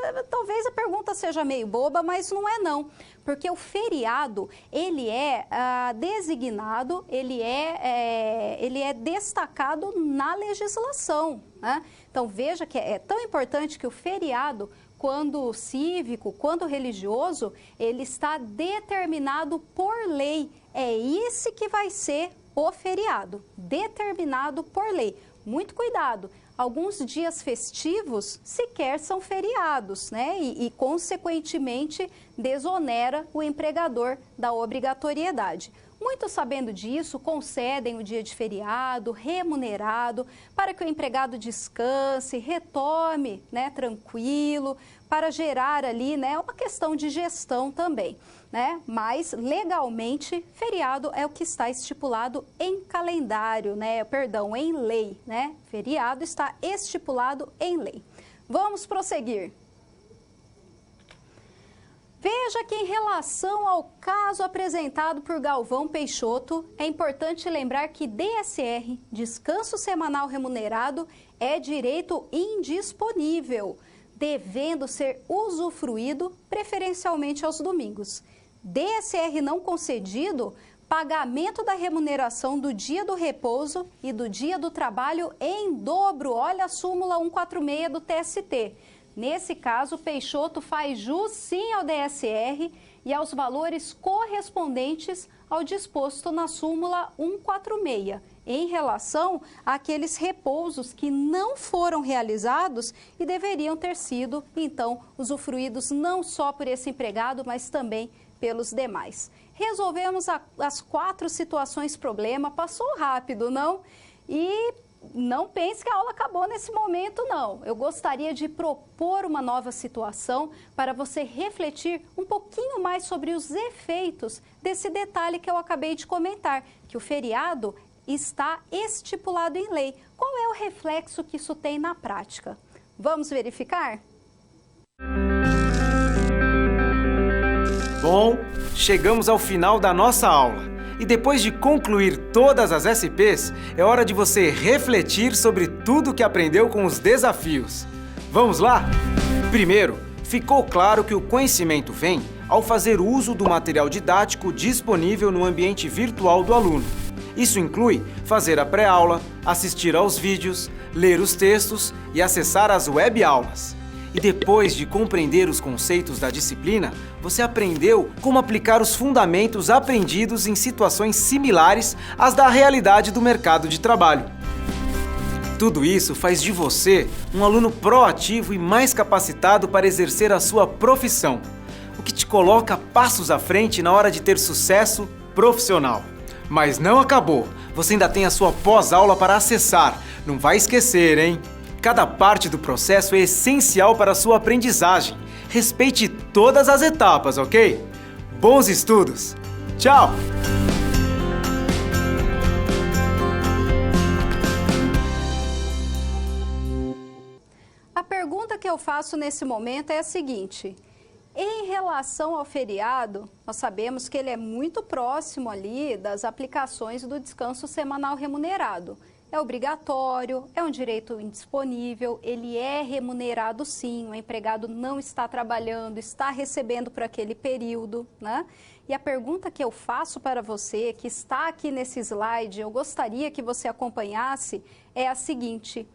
Speaker 1: a pergunta seja meio boba, mas não é não. Porque o feriado, ele é designado, ele é destacado na legislação. Né? Então, veja que é tão importante que o feriado, quando cívico, quando religioso, ele está determinado por lei. É esse que vai ser o feriado, determinado por lei. Muito cuidado. Alguns dias festivos sequer são feriados, né? E consequentemente, desonera o empregador da obrigatoriedade. Muitos, sabendo disso, concedem o dia de feriado remunerado para que o empregado descanse, retome, né, tranquilo, para gerar ali, né, uma questão de gestão também, né? Mas legalmente, feriado é o que está estipulado em calendário, né? Perdão, em lei, né? Feriado está estipulado em lei. Vamos prosseguir. Veja que em relação ao caso apresentado por Galvão Peixoto, é importante lembrar que DSR, descanso semanal remunerado, é direito indisponível, devendo ser usufruído preferencialmente aos domingos. DSR não concedido, pagamento da remuneração do dia do repouso e do dia do trabalho em dobro. Olha a súmula 146 do TST. Nesse caso, Peixoto faz jus sim ao DSR e aos valores correspondentes ao disposto na súmula 146, em relação àqueles repousos que não foram realizados e deveriam ter sido, então, usufruídos não só por esse empregado, mas também pelos demais. Resolvemos as 4 situações problema, passou rápido, não? E não pense que a aula acabou nesse momento, não. Eu gostaria de propor uma nova situação para você refletir um pouquinho mais sobre os efeitos desse detalhe que eu acabei de comentar, que o feriado está estipulado em lei. Qual é o reflexo que isso tem na prática? Vamos verificar?
Speaker 8: Bom, chegamos ao final da nossa aula. E depois de concluir todas as SPs, é hora de você refletir sobre tudo que aprendeu com os desafios. Vamos lá? Primeiro, ficou claro que o conhecimento vem ao fazer uso do material didático disponível no ambiente virtual do aluno. Isso inclui fazer a pré-aula, assistir aos vídeos, ler os textos e acessar as web-aulas. E depois de compreender os conceitos da disciplina, você aprendeu como aplicar os fundamentos aprendidos em situações similares às da realidade do mercado de trabalho. Tudo isso faz de você um aluno proativo e mais capacitado para exercer a sua profissão, o que te coloca passos à frente na hora de ter sucesso profissional. Mas não acabou. Você ainda tem a sua pós-aula para acessar. Não vai esquecer, hein? Cada parte do processo é essencial para a sua aprendizagem. Respeite todas as etapas, ok? Bons estudos! Tchau!
Speaker 1: A pergunta que eu faço nesse momento é a seguinte: em relação ao feriado, nós sabemos que ele é muito próximo ali das aplicações do descanso semanal remunerado. É obrigatório, é um direito indisponível, ele é remunerado sim, o empregado não está trabalhando, está recebendo por aquele período, né? E a pergunta que eu faço para você, que está aqui nesse slide, eu gostaria que você acompanhasse, é a seguinte: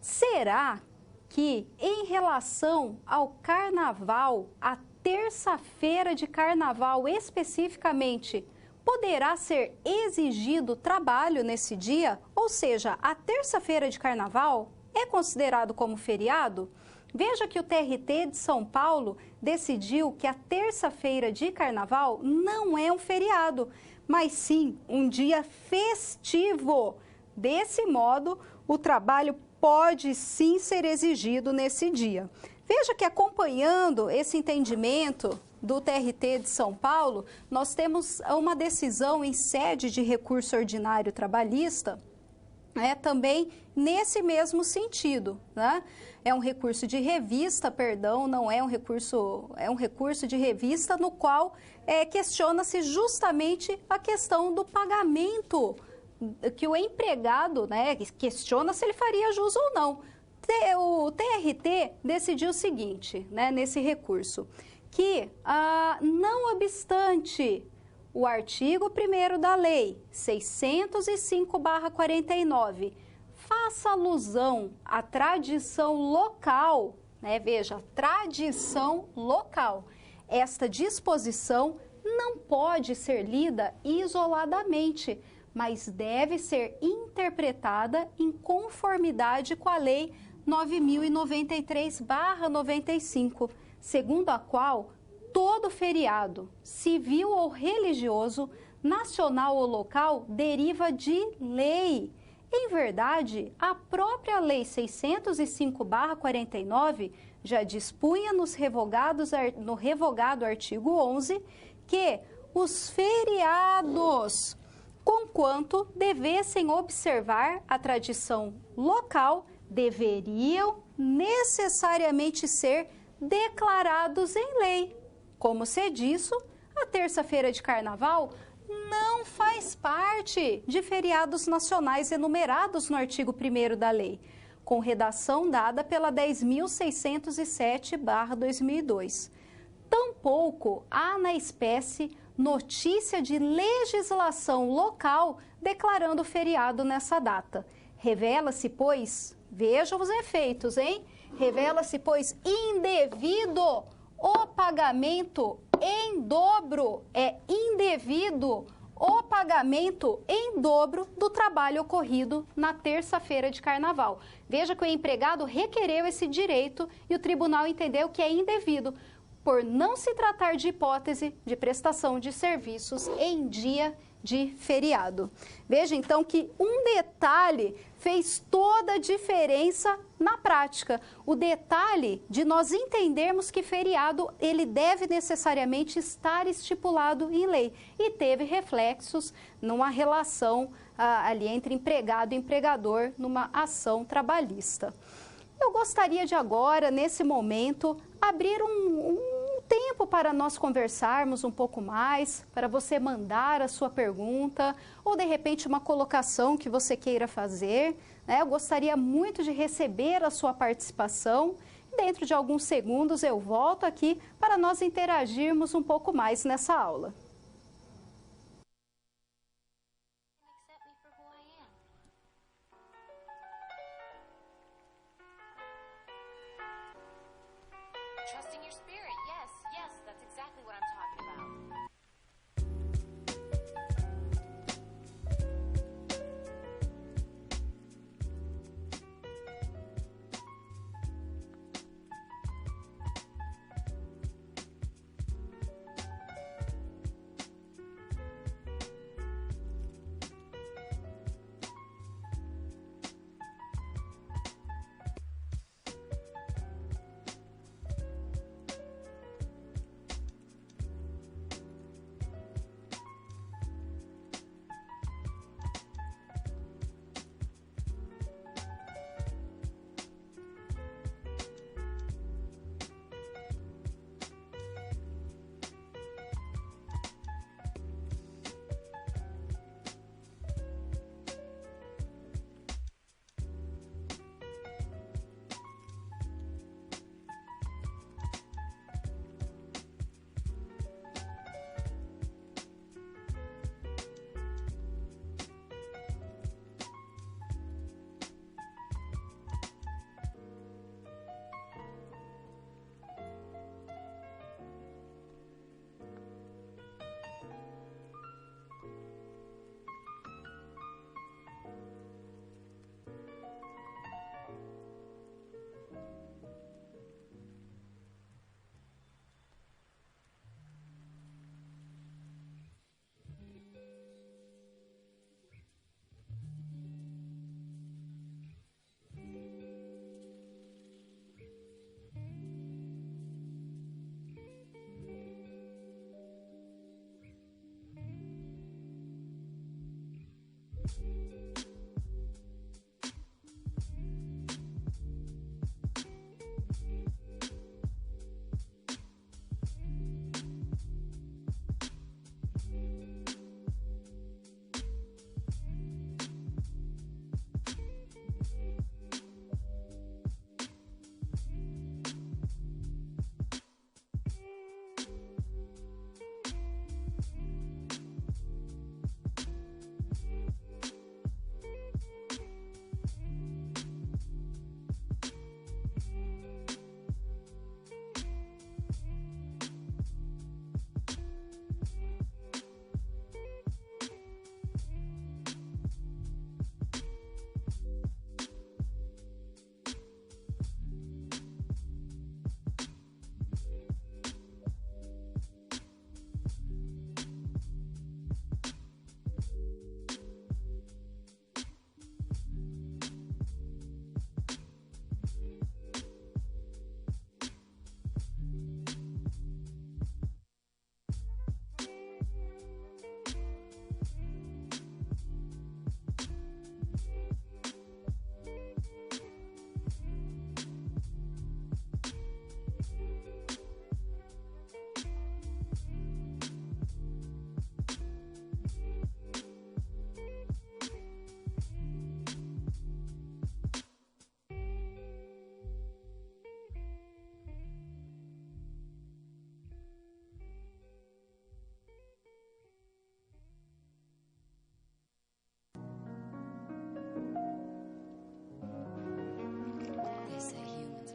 Speaker 1: será que em relação ao carnaval, a terça-feira de carnaval especificamente, poderá ser exigido trabalho nesse dia? Ou seja, a terça-feira de carnaval é considerado como feriado? Veja que o TRT de São Paulo decidiu que a terça-feira de carnaval não é um feriado, mas sim um dia festivo. Desse modo, o trabalho pode sim ser exigido nesse dia. Veja que acompanhando esse entendimento do TRT de São Paulo, nós temos uma decisão em sede de recurso ordinário trabalhista, também nesse mesmo sentido, né? É um recurso de revista, perdão, não é um recurso, é um recurso de revista no qual questiona-se justamente a questão do pagamento, que o empregado, né, questiona se ele faria jus ou não. O TRT decidiu o seguinte, né, nesse recurso, que não obstante o artigo 1º da lei 605/49 faça alusão à tradição local, né, veja, tradição local, esta disposição não pode ser lida isoladamente, mas deve ser interpretada em conformidade com a Lei 9.093/95, segundo a qual todo feriado, civil ou religioso, nacional ou local, deriva de lei. Em verdade, a própria Lei 605/49 já dispunha no revogado artigo 11 que os feriados, conquanto devessem observar a tradição local, deveriam necessariamente ser declarados em lei. Como se disso, a terça-feira de carnaval não faz parte de feriados nacionais enumerados no artigo 1º da lei, com redação dada pela 10.607/2002. Tampouco há na espécie notícia de legislação local declarando feriado nessa data. Revela-se, pois, vejam os efeitos, hein? Revela-se, pois, indevido o pagamento em dobro, é indevido o pagamento em dobro do trabalho ocorrido na terça-feira de carnaval. Veja que o empregado requereu esse direito e o tribunal entendeu que é indevido, por não se tratar de hipótese de prestação de serviços em dia de feriado. Veja então que um detalhe fez toda a diferença na prática. O detalhe de nós entendermos que feriado ele deve necessariamente estar estipulado em lei e teve reflexos numa relação ali entre empregado e empregador numa ação trabalhista. Eu gostaria de agora, nesse momento, abrir um tempo para nós conversarmos um pouco mais, para você mandar a sua pergunta ou, de repente, uma colocação que você queira fazer, né? Eu gostaria muito de receber a sua participação. Dentro de alguns segundos eu volto aqui para nós interagirmos um pouco mais nessa aula.
Speaker 9: Trusting your spirit. Yes, that's exactly what I'm talking about.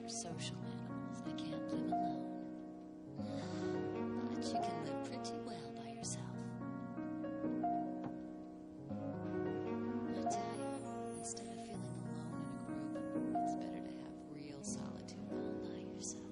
Speaker 10: social animals that can't live alone. But you can live pretty well by yourself. I tell you, instead of feeling alone in a group, it's better to have real solitude all by yourself.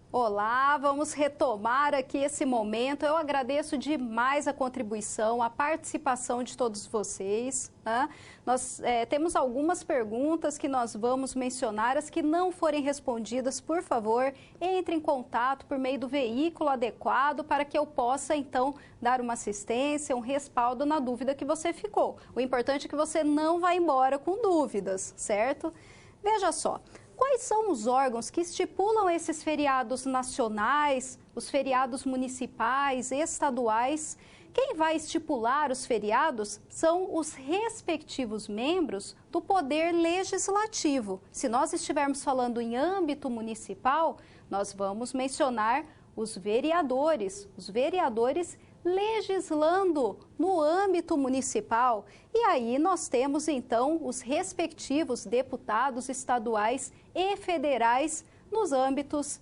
Speaker 1: Olá, vamos retomar aqui esse momento. Eu agradeço demais a contribuição, a participação de todos vocês. Né? Nós temos algumas perguntas que nós vamos mencionar. As que não forem respondidas, por favor, entre em contato por meio do veículo adequado para que eu possa, então, dar uma assistência, um respaldo na dúvida que você ficou. O importante é que você não vá embora com dúvidas, certo? Veja só. Quais são os órgãos que estipulam esses feriados nacionais, os feriados municipais, estaduais? Quem vai estipular os feriados são os respectivos membros do Poder Legislativo. Se nós estivermos falando em âmbito municipal, nós vamos mencionar os vereadores legislando no âmbito municipal. E aí nós temos, então, os respectivos deputados estaduais e federais nos âmbitos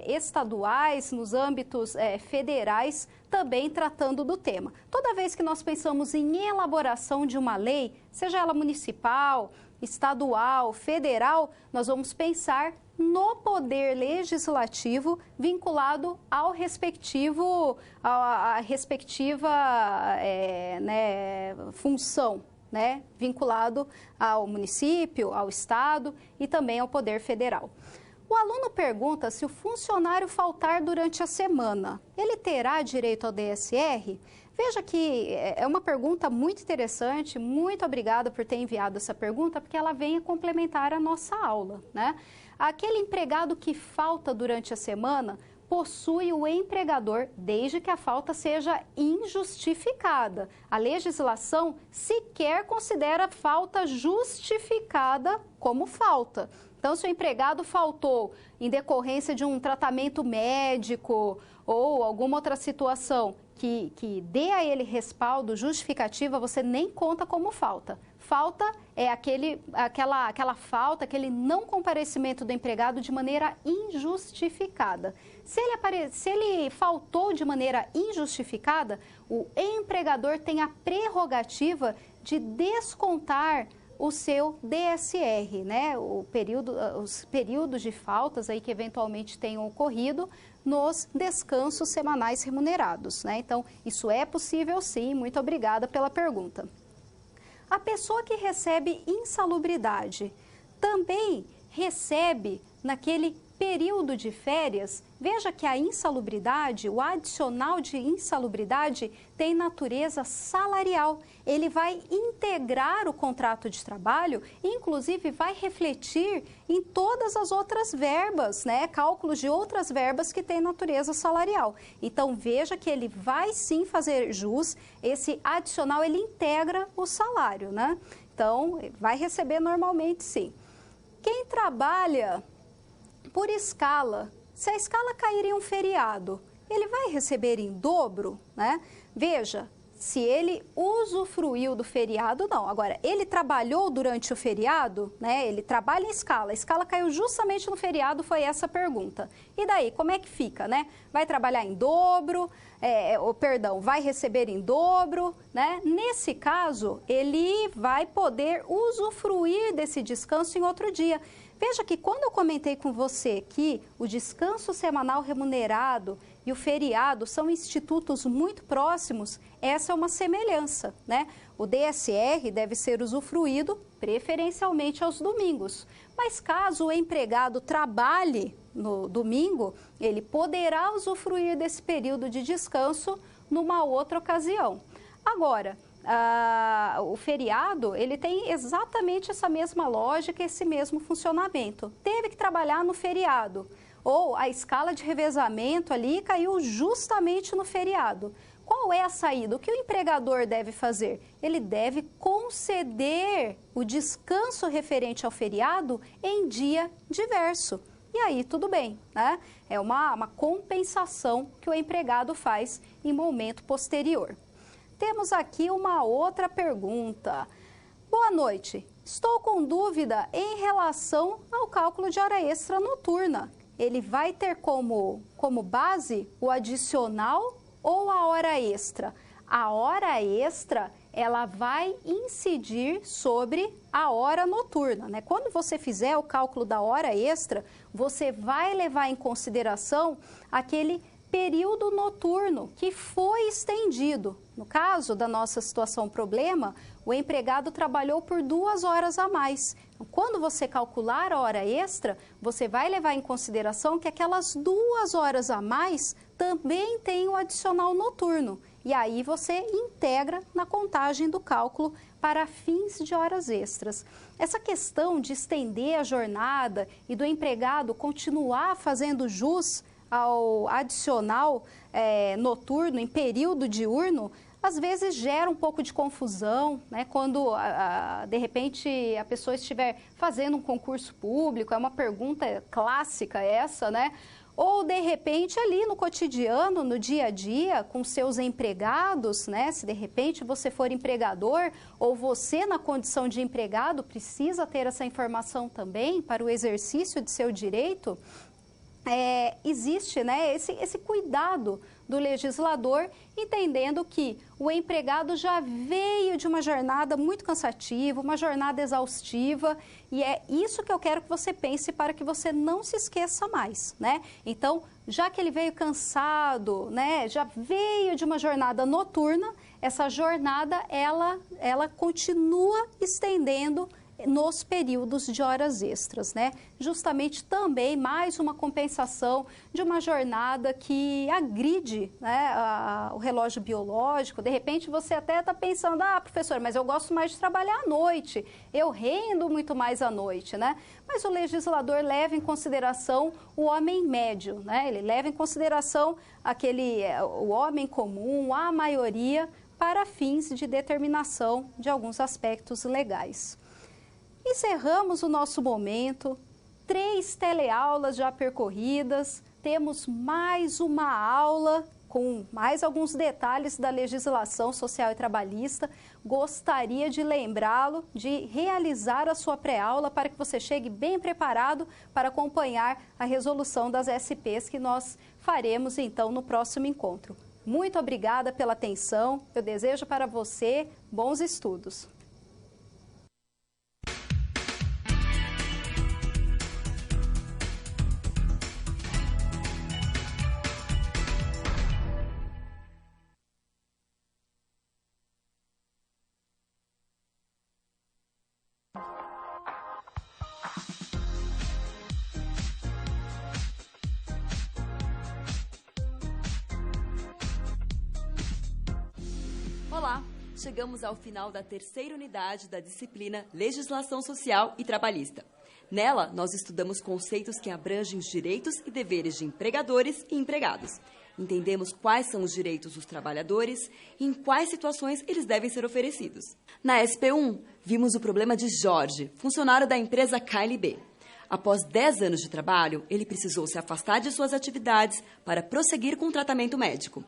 Speaker 1: estaduais, nos âmbitos federais, também tratando do tema. Toda vez que nós pensamos em elaboração de uma lei, seja ela municipal, estadual, federal, nós vamos pensar no poder legislativo vinculado ao respectiva função, né, vinculado ao município, ao estado e também ao poder federal. O aluno pergunta se o funcionário faltar durante a semana, ele terá direito ao DSR? Veja que é uma pergunta muito interessante, muito obrigada por ter enviado essa pergunta, porque ela vem a complementar a nossa aula, né? Aquele empregado que falta durante a semana possui o empregador, desde que a falta seja injustificada. A legislação sequer considera falta justificada como falta. Então, se o empregado faltou em decorrência de um tratamento médico ou alguma outra situação que dê a ele respaldo, justificativa, você nem conta como falta. Falta é aquela falta, aquele não comparecimento do empregado de maneira injustificada. Se ele faltou de maneira injustificada, o empregador tem a prerrogativa de descontar o seu DSR, né? Os períodos de faltas aí que eventualmente tenham ocorrido nos descansos semanais remunerados, né? Então, isso é possível sim. Muito obrigada pela pergunta. A pessoa que recebe insalubridade também recebe naquele período de férias. Veja que a insalubridade, o adicional de insalubridade tem natureza salarial. Ele vai integrar o contrato de trabalho e, inclusive, vai refletir em todas as outras verbas, né? Cálculos de outras verbas que têm natureza salarial. Então, veja que ele vai sim fazer jus, esse adicional ele integra o salário, né? Então, vai receber normalmente sim. Quem trabalha por escala, se a escala cair em um feriado, ele vai receber em dobro, né? Veja, se ele usufruiu do feriado, não. Agora, ele trabalhou durante o feriado, né? Ele trabalha em escala, a escala caiu justamente no feriado, foi essa a pergunta. E daí, como é que fica, né? Vai trabalhar em dobro, vai receber em dobro, né? Nesse caso, ele vai poder usufruir desse descanso em outro dia. Veja que quando eu comentei com você que o descanso semanal remunerado e o feriado são institutos muito próximos, essa é uma semelhança, né? O DSR deve ser usufruído preferencialmente aos domingos, mas caso o empregado trabalhe no domingo, ele poderá usufruir desse período de descanso numa outra ocasião. Agora, o feriado, ele tem exatamente essa mesma lógica, esse mesmo funcionamento. Teve que trabalhar no feriado, ou a escala de revezamento ali caiu justamente no feriado. Qual é a saída? O que o empregador deve fazer? Ele deve conceder o descanso referente ao feriado em dia diverso. E aí, tudo bem, né? É uma compensação que o empregado faz em momento posterior. Temos aqui uma outra pergunta. Boa noite. Estou com dúvida em relação ao cálculo de hora extra noturna. Ele vai ter como base o adicional ou a hora extra? A hora extra, ela vai incidir sobre a hora noturna, né? Quando você fizer o cálculo da hora extra, você vai levar em consideração aquele período noturno que foi estendido. No caso da nossa situação problema, o empregado trabalhou por 2 horas a mais. Quando você calcular a hora extra, você vai levar em consideração que aquelas 2 horas a mais também tem o adicional noturno. E aí você integra na contagem do cálculo para fins de horas extras. Essa questão de estender a jornada e do empregado continuar fazendo jus ao adicional noturno em período diurno, às vezes gera um pouco de confusão, né? Quando, de repente, a pessoa estiver fazendo um concurso público, é uma pergunta clássica essa, né? Ou, de repente, ali no cotidiano, no dia a dia, com seus empregados, né? Se, de repente, você for empregador ou você, na condição de empregado, precisa ter essa informação também para o exercício de seu direito. existe, né, esse cuidado do legislador, entendendo que o empregado já veio de uma jornada muito cansativa, uma jornada exaustiva, e é isso que eu quero que você pense para que você não se esqueça mais, né? Então, já que ele veio cansado, né, já veio de uma jornada noturna, essa jornada, ela continua estendendo nos períodos de horas extras, né? Justamente também mais uma compensação de uma jornada que agride, né, o relógio biológico. De repente você até está pensando, professor, mas eu gosto mais de trabalhar à noite, eu rendo muito mais à noite, né? Mas o legislador leva em consideração o homem médio, né? Ele leva em consideração o homem comum, a maioria, para fins de determinação de alguns aspectos legais. Encerramos o nosso momento, 3 teleaulas já percorridas, temos mais uma aula com mais alguns detalhes da legislação social e trabalhista. Gostaria de lembrá-lo de realizar a sua pré-aula para que você chegue bem preparado para acompanhar a resolução das SPs que nós faremos então no próximo encontro. Muito obrigada pela atenção, eu desejo para você bons estudos.
Speaker 2: Olá! Chegamos ao final da 3ª unidade da disciplina Legislação Social e Trabalhista. Nela, nós estudamos conceitos que abrangem os direitos e deveres de empregadores e empregados. Entendemos quais são os direitos dos trabalhadores e em quais situações eles devem ser oferecidos. Na SP1, vimos o problema de Jorge, funcionário da empresa KLB. Após 10 anos de trabalho, ele precisou se afastar de suas atividades para prosseguir com o tratamento médico.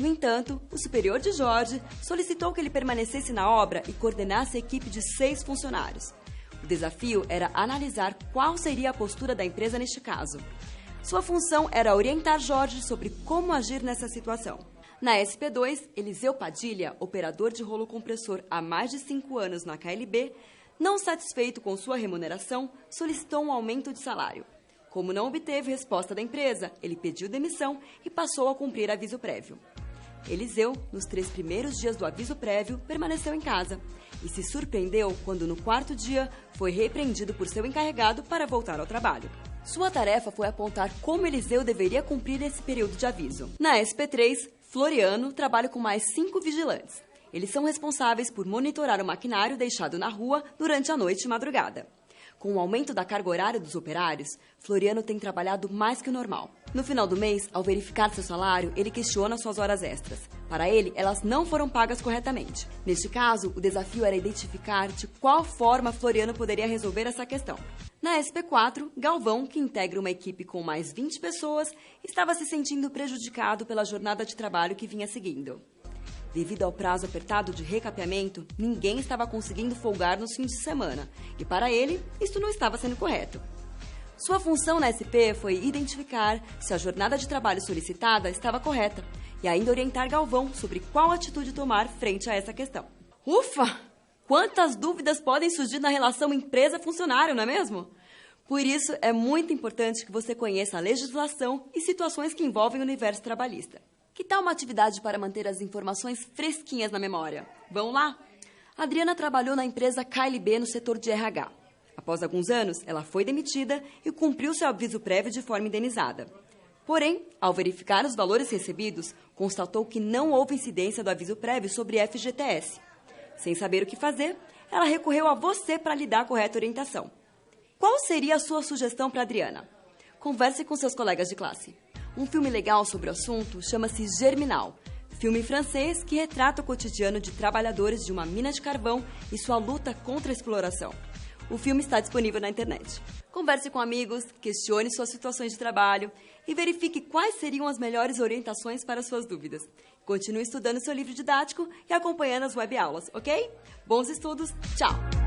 Speaker 2: No entanto, o superior de Jorge solicitou que ele permanecesse na obra e coordenasse a equipe de 6 funcionários. O desafio era analisar qual seria a postura da empresa neste caso. Sua função era orientar Jorge sobre como agir nessa situação. Na SP2, Eliseu Padilha, operador de rolo compressor há mais de 5 anos na KLB, não satisfeito com sua remuneração, solicitou um aumento de salário. Como não obteve resposta da empresa, ele pediu demissão e passou a cumprir aviso prévio. Eliseu, nos 3 primeiros dias do aviso prévio, permaneceu em casa e se surpreendeu quando, no 4º dia, foi repreendido por seu encarregado para voltar ao trabalho. Sua tarefa foi apontar como Eliseu deveria cumprir esse período de aviso. Na SP3, Floriano trabalha com mais 5 vigilantes. Eles são responsáveis por monitorar o maquinário deixado na rua durante a noite e madrugada. Com o aumento da carga horária dos operários, Floriano tem trabalhado mais que o normal. No final do mês, ao verificar seu salário, ele questiona suas horas extras. Para ele, elas não foram pagas corretamente. Neste caso, o desafio era identificar de qual forma Floriano poderia resolver essa questão. Na SP4, Galvão, que integra uma equipe com mais 20 pessoas, estava se sentindo prejudicado pela jornada de trabalho que vinha seguindo. Devido ao prazo apertado de recapeamento, ninguém estava conseguindo folgar nos fins de semana, e para ele, isto não estava sendo correto. Sua função na SP foi identificar se a jornada de trabalho solicitada estava correta e ainda orientar Galvão sobre qual atitude tomar frente a essa questão. Ufa! Quantas dúvidas podem surgir na relação empresa-funcionário, não é mesmo? Por isso, é muito importante que você conheça a legislação e situações que envolvem o universo trabalhista. Que tal uma atividade para manter as informações fresquinhas na memória? Vamos lá? Adriana trabalhou na empresa KLB no setor de RH. Após alguns anos, ela foi demitida e cumpriu seu aviso prévio de forma indenizada. Porém, ao verificar os valores recebidos, constatou que não houve incidência do aviso prévio sobre FGTS. Sem saber o que fazer, ela recorreu a você para lhe dar a correta orientação. Qual seria a sua sugestão para Adriana? Converse com seus colegas de classe. Um filme legal sobre o assunto chama-se Germinal, filme francês que retrata o cotidiano de trabalhadores de uma mina de carvão e sua luta contra a exploração. O filme está disponível na internet. Converse com amigos, questione suas situações de trabalho e verifique quais seriam as melhores orientações para suas dúvidas. Continue estudando seu livro didático e acompanhando as webaulas, ok? Bons estudos, tchau!